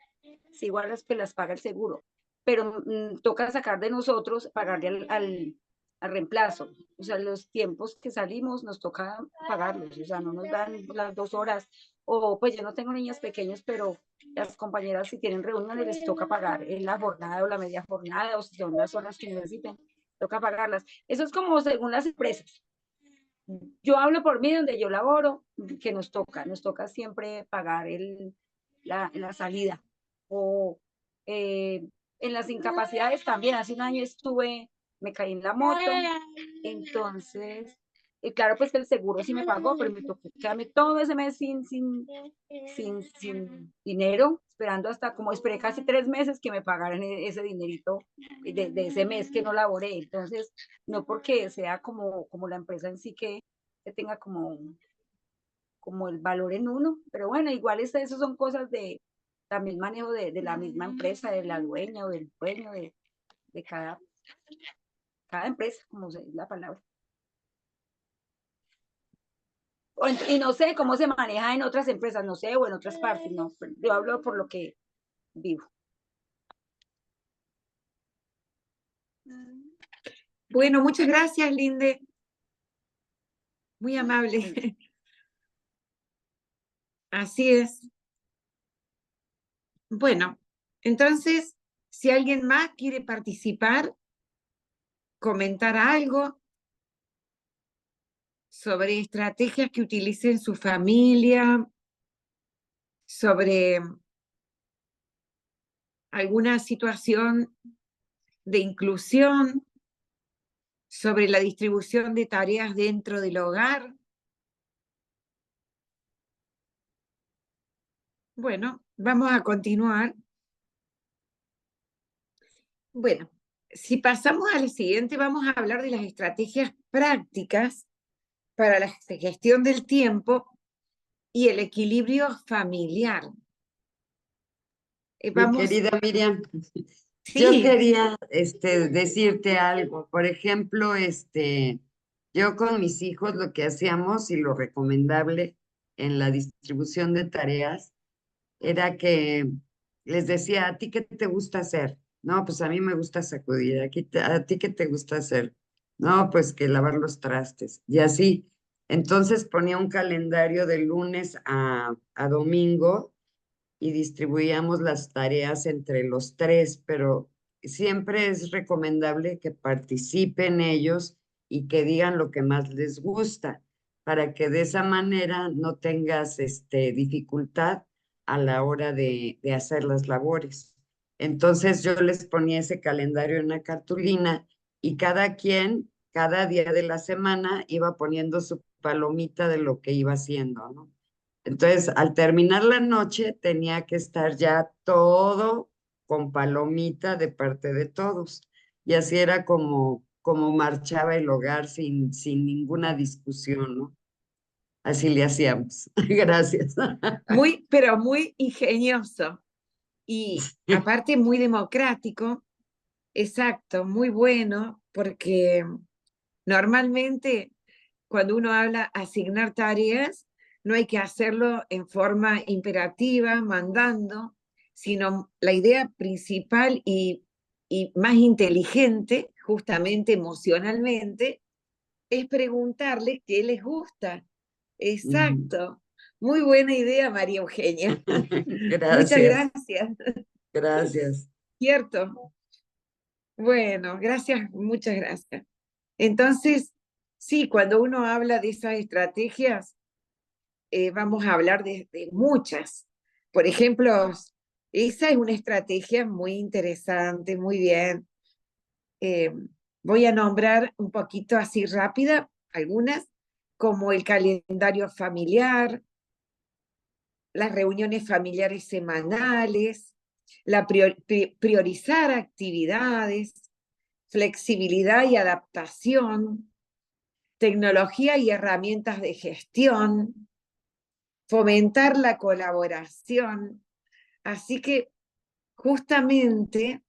sí, igual las paga el seguro, pero toca sacar de nosotros, pagarle al reemplazo. O sea, los tiempos que salimos nos toca pagarlos, o sea, no nos dan las 2 horas, o pues yo no tengo niños pequeños, pero las compañeras si tienen reuniones les toca pagar en la jornada o la media jornada, o si son las horas que necesiten, toca pagarlas. Eso es como según las empresas. Yo hablo por mí donde yo laboro, que nos toca siempre pagar la salida. O en las incapacidades también, hace un año me caí en la moto, entonces, claro, pues que el seguro sí me pagó, pero me tocó quedarme todo ese mes sin dinero, esperando hasta, como esperé casi 3 meses que me pagaran ese dinerito de ese mes que no laboré. Entonces, no porque sea como la empresa en sí que tenga como el valor en uno, pero bueno, igual eso son cosas también manejo de la misma empresa, de la dueña o del dueño de cada empresa, como es la palabra. Y no sé cómo se maneja en otras empresas, no sé, o en otras partes, no, yo hablo por lo que vivo. Bueno, muchas gracias, Linde. Muy amable. Así es. Bueno, entonces, si alguien más quiere participar, comentar algo sobre estrategias que utilicen su familia, sobre alguna situación de inclusión, sobre la distribución de tareas dentro del hogar. Bueno, vamos a continuar. Bueno, si pasamos al siguiente, vamos a hablar de las estrategias prácticas para la gestión del tiempo y el equilibrio familiar. Mi Vamos, querida Miriam, yo sí, quería decirte algo. Por ejemplo, yo con mis hijos lo que hacíamos y lo recomendable en la distribución de tareas era que les decía, ¿a ti qué te gusta hacer? No, pues a mí me gusta sacudir. ¿A ti qué te gusta hacer? No, pues que lavar los trastes. Y así. Entonces ponía un calendario de lunes a domingo y distribuíamos las tareas entre los tres, pero siempre es recomendable que participen ellos y que digan lo que más les gusta, para que de esa manera no tengas dificultad a la hora de hacer las labores. Entonces yo les ponía ese calendario en una cartulina y cada quien, cada día de la semana, iba poniendo su palomita de lo que iba haciendo, ¿no? Entonces, al terminar la noche, tenía que estar ya todo con palomita de parte de todos. Y así era como marchaba el hogar sin ninguna discusión, ¿no? Así le hacíamos. Gracias. pero muy ingenioso y aparte muy democrático. Exacto, muy bueno, porque normalmente cuando uno habla asignar tareas, no hay que hacerlo en forma imperativa, mandando, sino la idea principal y más inteligente, justamente emocionalmente, es preguntarle qué les gusta. Exacto. Muy buena idea, María Eugenia. Muchas Gracias, gracias. gracias. Cierto. Bueno, gracias, muchas gracias. Entonces, sí, cuando uno habla de esas estrategias, vamos a hablar de muchas. Por ejemplo, esa es una estrategia muy interesante, muy bien. Voy a nombrar un poquito así rápida algunas, como el calendario familiar, las reuniones familiares semanales, priorizar actividades, flexibilidad y adaptación, tecnología y herramientas de gestión, fomentar la colaboración. Así que justamente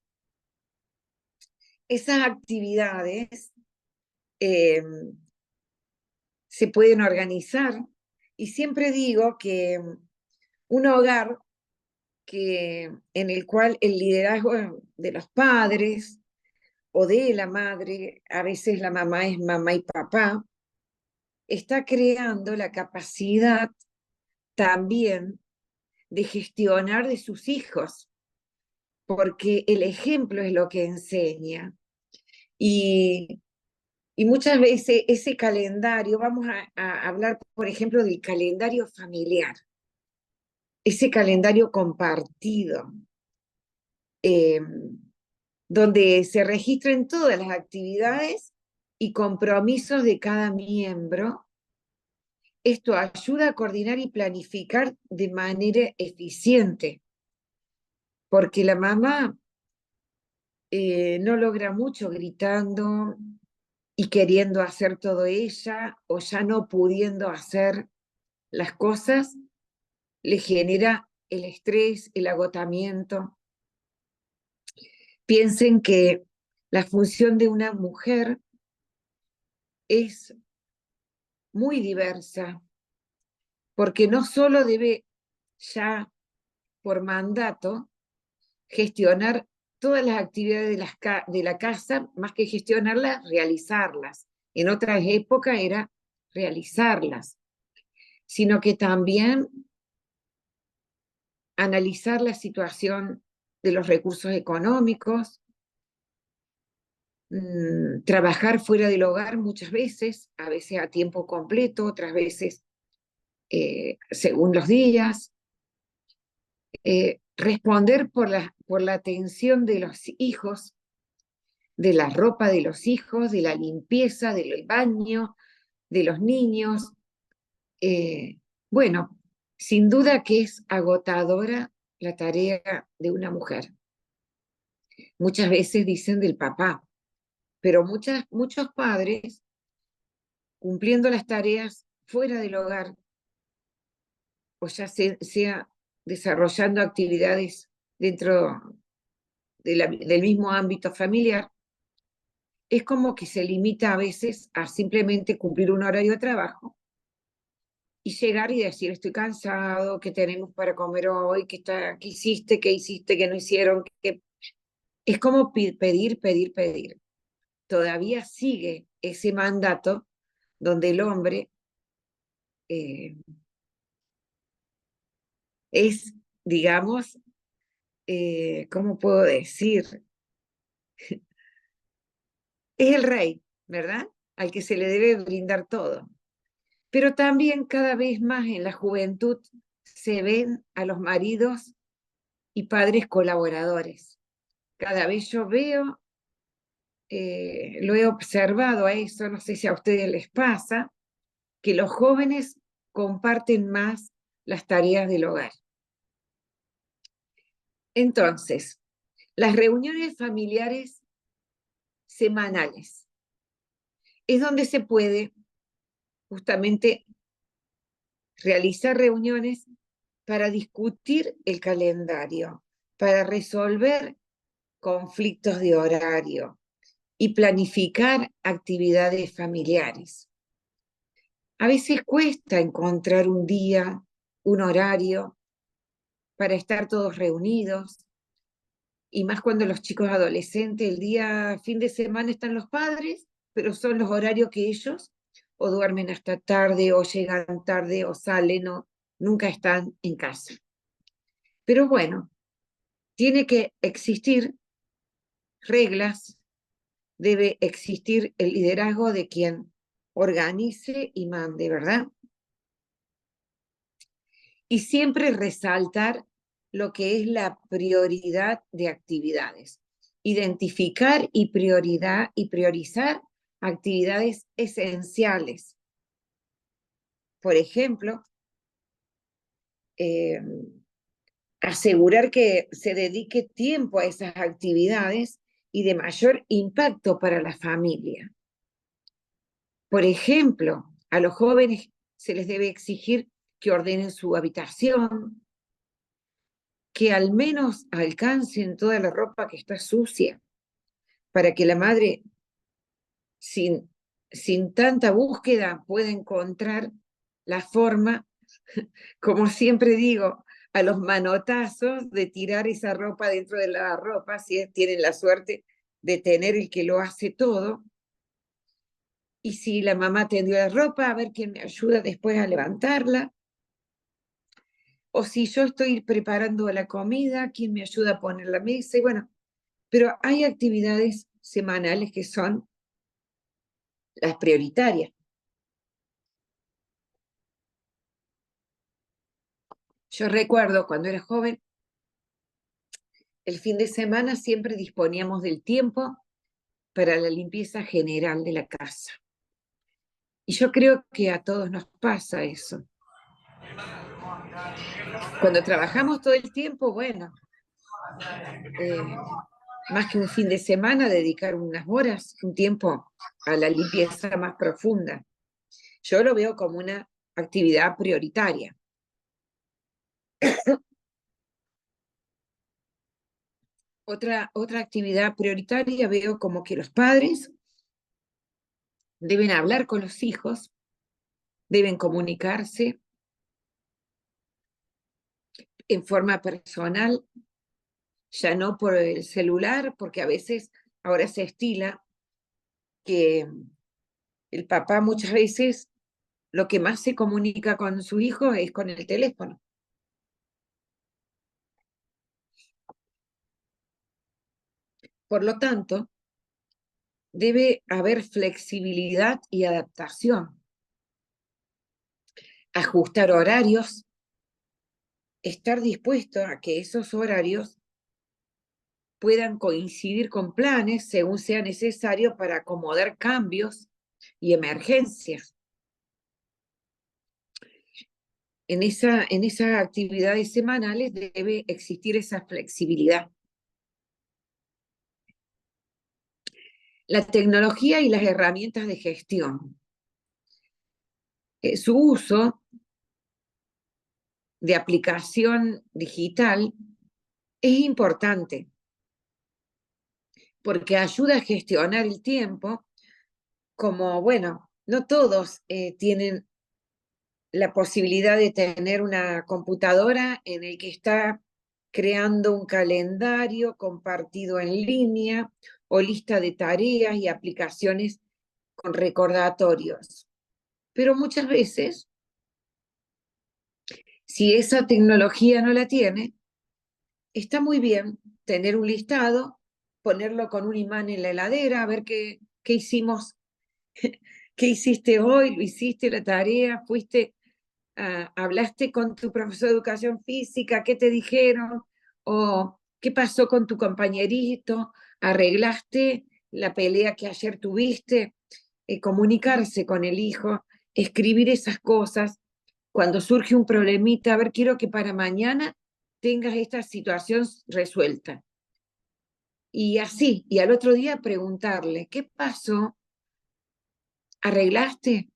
esas actividades eh, se pueden organizar y siempre digo que un hogar en el cual el liderazgo de los padres o de la madre, a veces la mamá es mamá y papá, está creando la capacidad también de gestionar de sus hijos, porque el ejemplo es lo que enseña. Y, y muchas veces ese calendario, vamos a hablar, por ejemplo, del calendario familiar, ese calendario compartido, eh, donde se registran todas las actividades y compromisos de cada miembro. Esto ayuda a coordinar y planificar de manera eficiente, porque la mamá no logra mucho gritando y queriendo hacer todo ella, o ya no pudiendo hacer las cosas, le genera el estrés, el agotamiento. Piensen que la función de una mujer es muy diversa, porque no solo debe ya por mandato gestionar todas las actividades de la casa, más que gestionarlas, realizarlas. En otras épocas era realizarlas, sino que también analizar la situación de los recursos económicos, trabajar fuera del hogar muchas veces, a veces a tiempo completo, otras veces según los días, responder por la atención de los hijos, de la ropa de los hijos, de la limpieza, del baño, de los niños. Bueno, sin duda que es agotadora la tarea de una mujer. Muchas veces dicen del papá, pero muchos padres, cumpliendo las tareas fuera del hogar, o ya sea desarrollando actividades dentro del mismo ámbito familiar, es como que se limita a veces a simplemente cumplir un horario de trabajo y llegar y decir, estoy cansado, ¿qué tenemos para comer hoy? ¿Qué hiciste? ¿Qué hiciste? ¿Qué no hicieron? Es como pedir, pedir, pedir. Todavía sigue ese mandato donde el hombre eh, es, digamos, ¿cómo puedo decir? Es el rey, ¿verdad? Al que se le debe brindar todo. Pero también cada vez más en la juventud se ven a los maridos y padres colaboradores. Cada vez yo veo, lo he observado a eso, no sé si a ustedes les pasa, que los jóvenes comparten más las tareas del hogar. Entonces, las reuniones familiares semanales es donde se puede justamente realizar reuniones para discutir el calendario, para resolver conflictos de horario y planificar actividades familiares. A veces cuesta encontrar un día, un horario para estar todos reunidos, y más cuando los chicos adolescentes, el día fin de semana están los padres, pero son los horarios que ellos o duermen hasta tarde o llegan tarde o salen o nunca están en casa. Pero bueno, tiene que existir reglas debe existir el liderazgo de quien organice y mande, ¿verdad? Y siempre resaltar lo que es la prioridad de actividades. Identificar y priorizar actividades esenciales. Por ejemplo, asegurar que se dedique tiempo a esas actividades y de mayor impacto para la familia. Por ejemplo, a los jóvenes se les debe exigir que ordenen su habitación, que al menos alcancen toda la ropa que está sucia, para que la madre, sin tanta búsqueda, pueda encontrar la forma, como siempre digo, a los manotazos de tirar esa ropa dentro de la ropa, si tienen la suerte de tener el que lo hace todo. Y si la mamá tendió la ropa, a ver quién me ayuda después a levantarla. O si yo estoy preparando la comida, quién me ayuda a poner la mesa. Y bueno, pero hay actividades semanales que son las prioritarias. Yo recuerdo cuando era joven, el fin de semana siempre disponíamos del tiempo para la limpieza general de la casa. Y yo creo que a todos nos pasa eso. Cuando trabajamos todo el tiempo, bueno, más que un fin de semana, dedicar unas horas, un tiempo a la limpieza más profunda. Yo lo veo como una actividad prioritaria. Otra actividad prioritaria veo como que los padres deben hablar con los hijos, deben comunicarse en forma personal, ya no por el celular, porque a veces ahora se estila que el papá muchas veces lo que más se comunica con su hijo es con el teléfono. Por lo tanto, debe haber flexibilidad y adaptación. Ajustar horarios, estar dispuesto a que esos horarios puedan coincidir con planes según sea necesario para acomodar cambios y emergencias. En esas actividades semanales debe existir esa flexibilidad. La tecnología y las herramientas de gestión. Su uso de aplicación digital es importante porque ayuda a gestionar el tiempo, como, bueno, no todos tienen la posibilidad de tener una computadora en el que está creando un calendario compartido en línea o lista de tareas y aplicaciones con recordatorios. Pero muchas veces, si esa tecnología no la tiene, está muy bien tener un listado, ponerlo con un imán en la heladera, a ver qué hicimos, qué hiciste hoy, lo hiciste la tarea, fuiste, hablaste con tu profesor de educación física, qué te dijeron, o qué pasó con tu compañerito, arreglaste la pelea que ayer tuviste, comunicarse con el hijo, escribir esas cosas. Cuando surge un problemita, a ver, quiero que para mañana tengas esta situación resuelta. Y así, y al otro día preguntarle, ¿qué pasó? ¿Arreglaste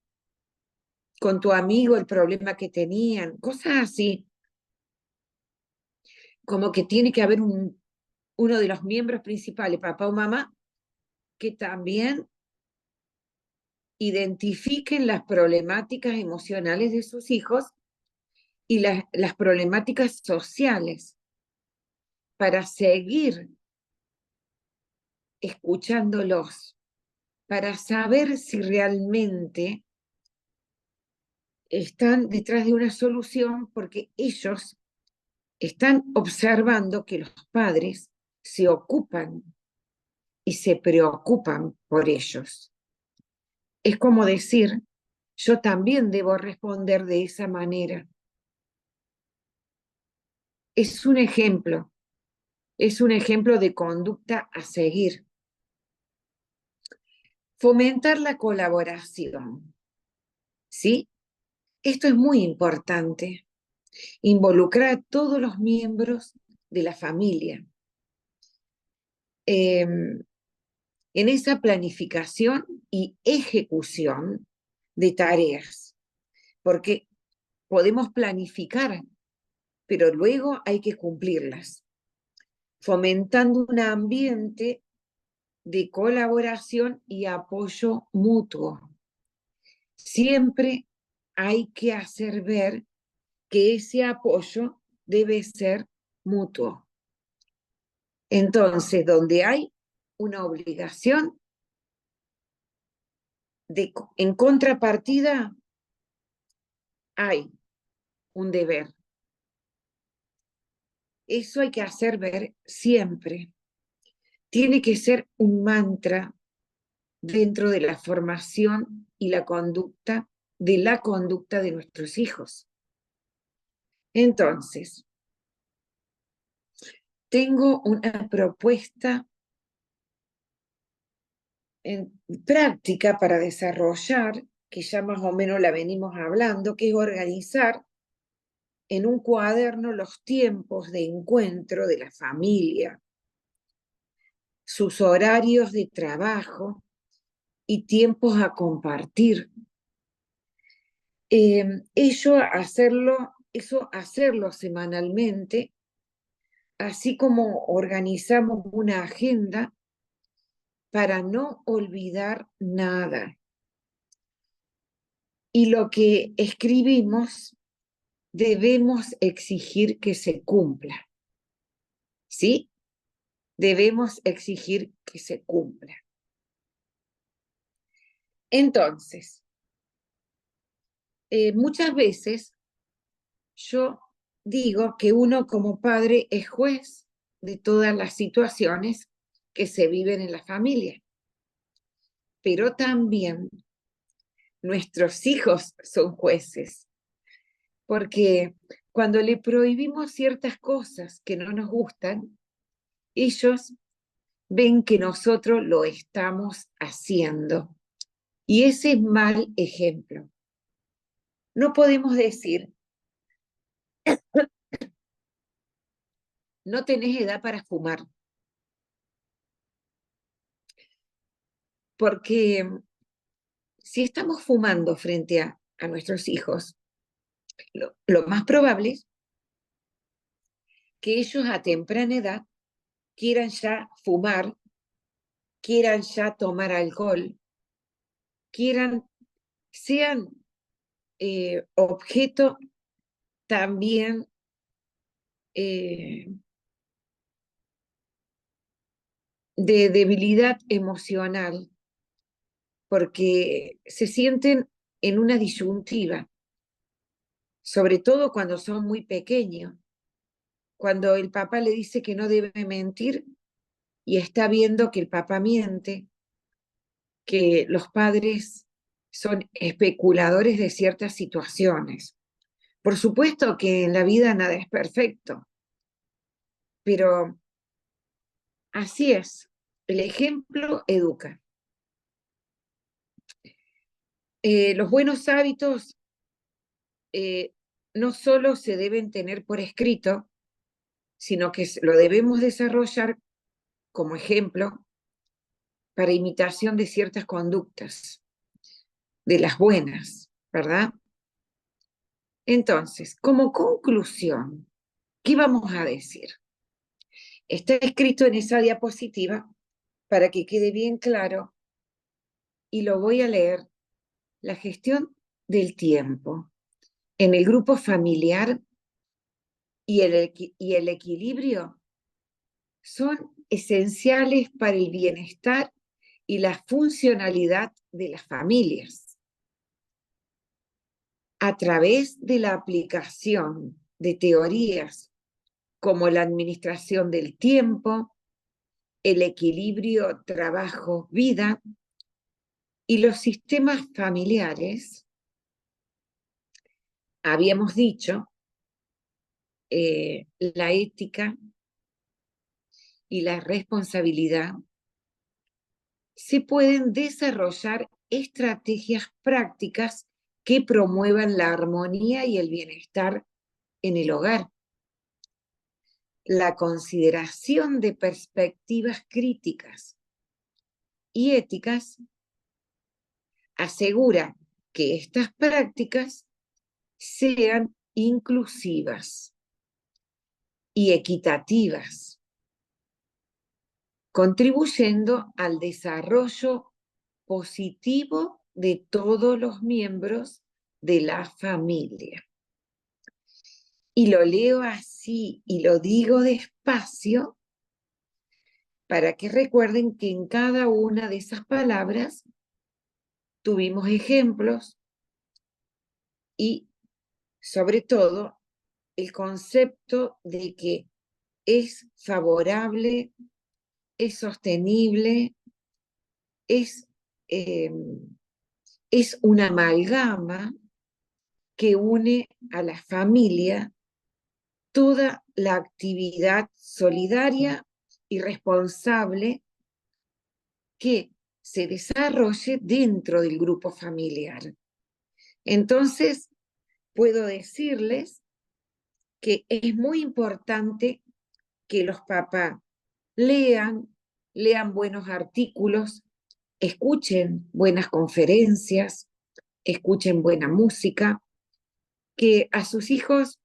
con tu amigo el problema que tenían? Cosas así. Como que tiene que haber uno de los miembros principales, papá o mamá, que también identifiquen las problemáticas emocionales de sus hijos y las problemáticas sociales para seguir escuchándolos, para saber si realmente están detrás de una solución, porque ellos están observando que los padres se ocupan y se preocupan por ellos. Es como decir, yo también debo responder de esa manera. Es un ejemplo de conducta a seguir. Fomentar la colaboración, ¿sí? Esto es muy importante. Involucrar a todos los miembros de la familia en esa planificación y ejecución de tareas, porque podemos planificar, pero luego hay que cumplirlas, fomentando un ambiente de colaboración y apoyo mutuo. Siempre hay que hacer ver que ese apoyo debe ser mutuo. Entonces, donde hay una obligación, en contrapartida hay un deber. Eso hay que hacer ver siempre. Tiene que ser un mantra dentro de la formación y la conducta de nuestros hijos. Entonces, tengo una propuesta en práctica para desarrollar, que ya más o menos la venimos hablando, que es organizar en un cuaderno los tiempos de encuentro de la familia, sus horarios de trabajo y tiempos a compartir. Eso hacerlo semanalmente, así como organizamos una agenda para no olvidar nada. Y lo que escribimos debemos exigir que se cumpla. ¿Sí? Debemos exigir que se cumpla. Entonces, muchas veces yo digo que uno como padre es juez de todas las situaciones que se viven en la familia, pero también nuestros hijos son jueces, porque cuando le prohibimos ciertas cosas que no nos gustan, ellos ven que nosotros lo estamos haciendo. Y ese es mal ejemplo. No podemos decir, no tenés edad para fumar, porque si estamos fumando frente a nuestros hijos, lo más probable es que ellos a temprana edad quieran ya fumar, quieran ya tomar alcohol, sean objeto también de debilidad emocional, porque se sienten en una disyuntiva, sobre todo cuando son muy pequeños, cuando el papá le dice que no debe mentir y está viendo que el papá miente, que los padres son especuladores de ciertas situaciones. Por supuesto que en la vida nada es perfecto, pero así es, el ejemplo educa. Los buenos hábitos no solo se deben tener por escrito, sino que lo debemos desarrollar como ejemplo para imitación de ciertas conductas, de las buenas, ¿verdad? Entonces, como conclusión, ¿qué vamos a decir? Está escrito en esa diapositiva para que quede bien claro y lo voy a leer. La gestión del tiempo en el grupo familiar y el equilibrio son esenciales para el bienestar y la funcionalidad de las familias. A través de la aplicación de teorías como la administración del tiempo, el equilibrio trabajo-vida y los sistemas familiares, habíamos dicho, la ética y la responsabilidad, se pueden desarrollar estrategias prácticas que promuevan la armonía y el bienestar en el hogar. La consideración de perspectivas críticas y éticas asegura que estas prácticas sean inclusivas y equitativas, contribuyendo al desarrollo positivo de todos los miembros de la familia. Y lo leo así y lo digo despacio para que recuerden que en cada una de esas palabras tuvimos ejemplos y, sobre todo, el concepto de que es favorable, es sostenible, es una amalgama que une a la familia toda la actividad solidaria y responsable que se desarrolle dentro del grupo familiar. Entonces, puedo decirles que es muy importante que los papás lean buenos artículos, escuchen buenas conferencias, escuchen buena música, que a sus hijos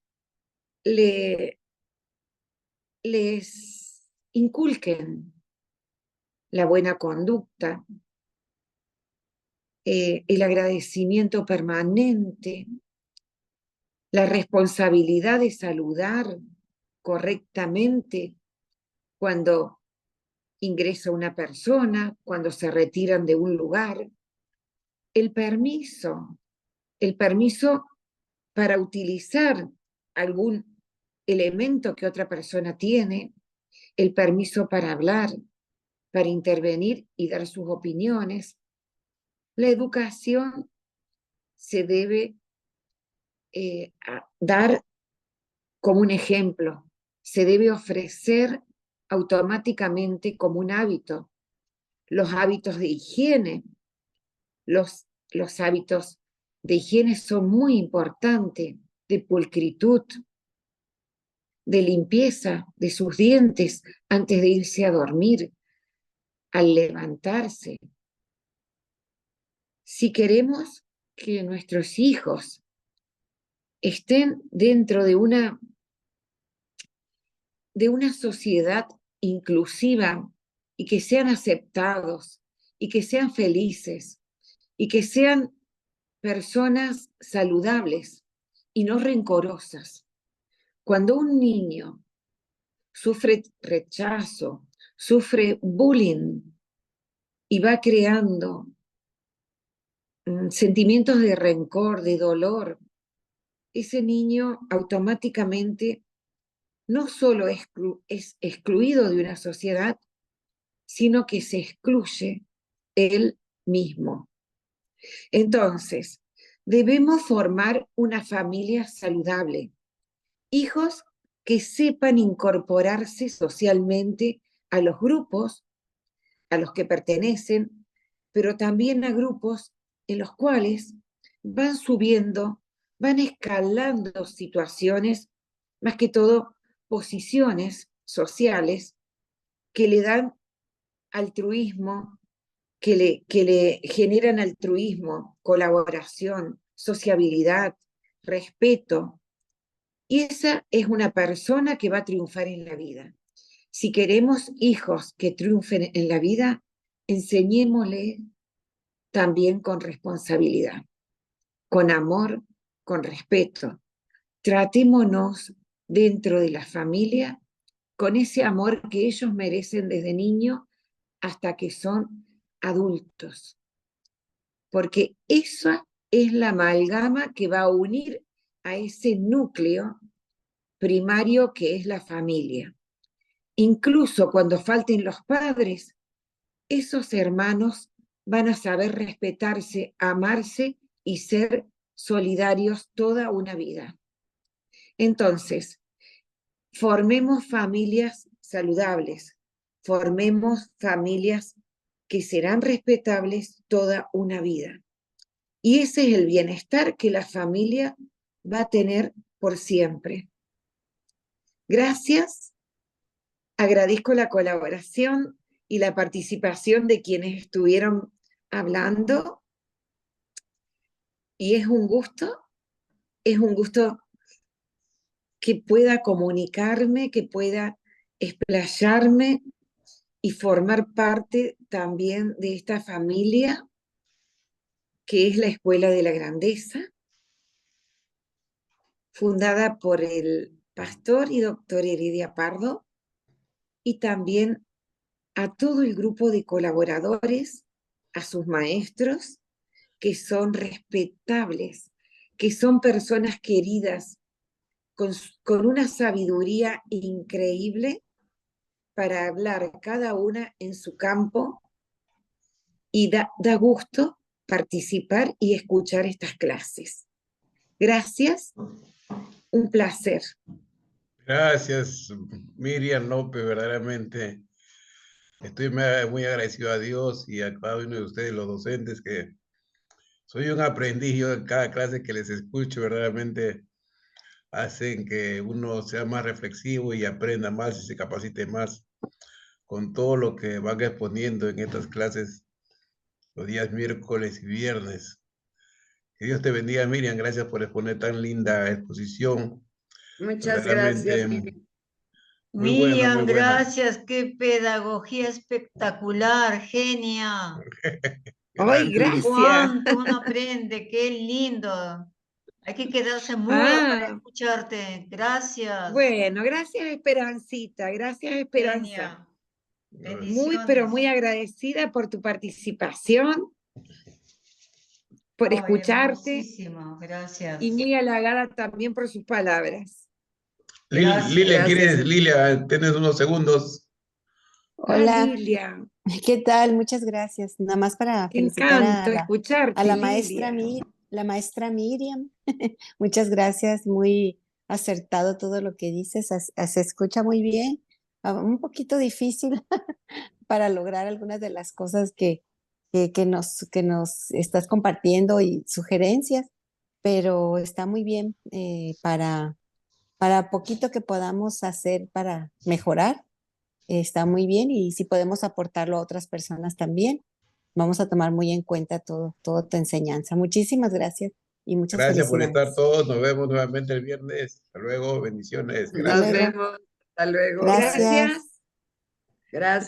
les inculquen la buena conducta, el agradecimiento permanente, la responsabilidad de saludar correctamente cuando ingresa una persona, cuando se retiran de un lugar, el permiso para utilizar algún elemento que otra persona tiene, el permiso para hablar, para intervenir y dar sus opiniones. La educación se debe dar como un ejemplo, se debe ofrecer automáticamente como un hábito. Los hábitos de higiene, los hábitos de higiene son muy importantes, de pulcritud, de limpieza de sus dientes antes de irse a dormir, al levantarse. Si queremos que nuestros hijos estén dentro de una sociedad inclusiva y que sean aceptados y que sean felices y que sean personas saludables y no rencorosas. Cuando un niño sufre rechazo, sufre bullying y va creando sentimientos de rencor, de dolor, ese niño automáticamente no solo es excluido de una sociedad, sino que se excluye él mismo. Entonces, debemos formar una familia saludable, hijos que sepan incorporarse socialmente a los grupos a los que pertenecen, pero también a grupos en los cuales van subiendo, van escalando situaciones, más que todo posiciones sociales que le dan altruismo, que le generan altruismo, colaboración, sociabilidad, respeto. Y esa es una persona que va a triunfar en la vida. Si queremos hijos que triunfen en la vida, enseñémosle también con responsabilidad, con amor, con respeto. Tratémonos dentro de la familia con ese amor que ellos merecen desde niños hasta que son adultos. Porque esa es la amalgama que va a unir a ese núcleo primario que es la familia. incluso cuando falten los padres, esos hermanos van a saber respetarse, amarse y ser solidarios toda una vida. Entonces, formemos familias saludables, formemos familias que serán respetables toda una vida. Y ese es el bienestar que la familia va a tener por siempre. Gracias. Agradezco la colaboración y la participación de quienes estuvieron hablando. Y es un gusto que pueda comunicarme, que pueda explayarme y formar parte también de esta familia que es la Escuela de la Grandeza, fundada por el pastor y doctor Heredia Pardo, y también a todo el grupo de colaboradores, a sus maestros, que son respetables, que son personas queridas, con una sabiduría increíble para hablar cada una en su campo, y da gusto participar y escuchar estas clases. Gracias, un placer. Gracias, Miriam López, verdaderamente. Estoy muy agradecido a Dios y a cada uno de ustedes, los docentes, que soy un aprendiz. Yo en cada clase que les escucho, verdaderamente hacen que uno sea más reflexivo y aprenda más y se capacite más con todo lo que van exponiendo en estas clases los días miércoles y viernes. Que Dios te bendiga, Miriam. Gracias por exponer tan linda exposición. Muchas gracias, Verdaderamente Miriam. muy buena, muy Miriam, buena. gracias, qué pedagogía espectacular, genia. ¡Ay, gracias! Cuánto uno aprende, qué lindo. Hay que quedarse mudo para escucharte. Gracias, Bueno, gracias Esperancita, gracias Esperanza. genia. Muy, pero muy Bendiciones. agradecida por tu participación, por Ay, escucharte, hermosísimo, gracias. y muy halagada también por sus palabras. Gracias. Lilia, Gracias. Lilia, tienes unos segundos. Hola, Lilia, ¿qué tal? Muchas gracias. Nada más para qué felicitar encanto a escucharte, la maestra Lilia. la maestra Miriam. Muchas gracias, muy acertado todo lo que dices, se escucha muy bien. Un poquito difícil para lograr algunas de las cosas que nos estás compartiendo y sugerencias, pero está muy bien para poquito que podamos hacer para mejorar. Está muy bien, y si podemos aportarlo a otras personas también, vamos a tomar muy en cuenta toda tu enseñanza. Muchísimas gracias y muchas Gracias por estar felicidades. todos. Nos vemos nuevamente el viernes. Hasta luego. Bendiciones. Hasta Nos Gracias. luego. vemos. Hasta luego. Gracias. Gracias. Gracias.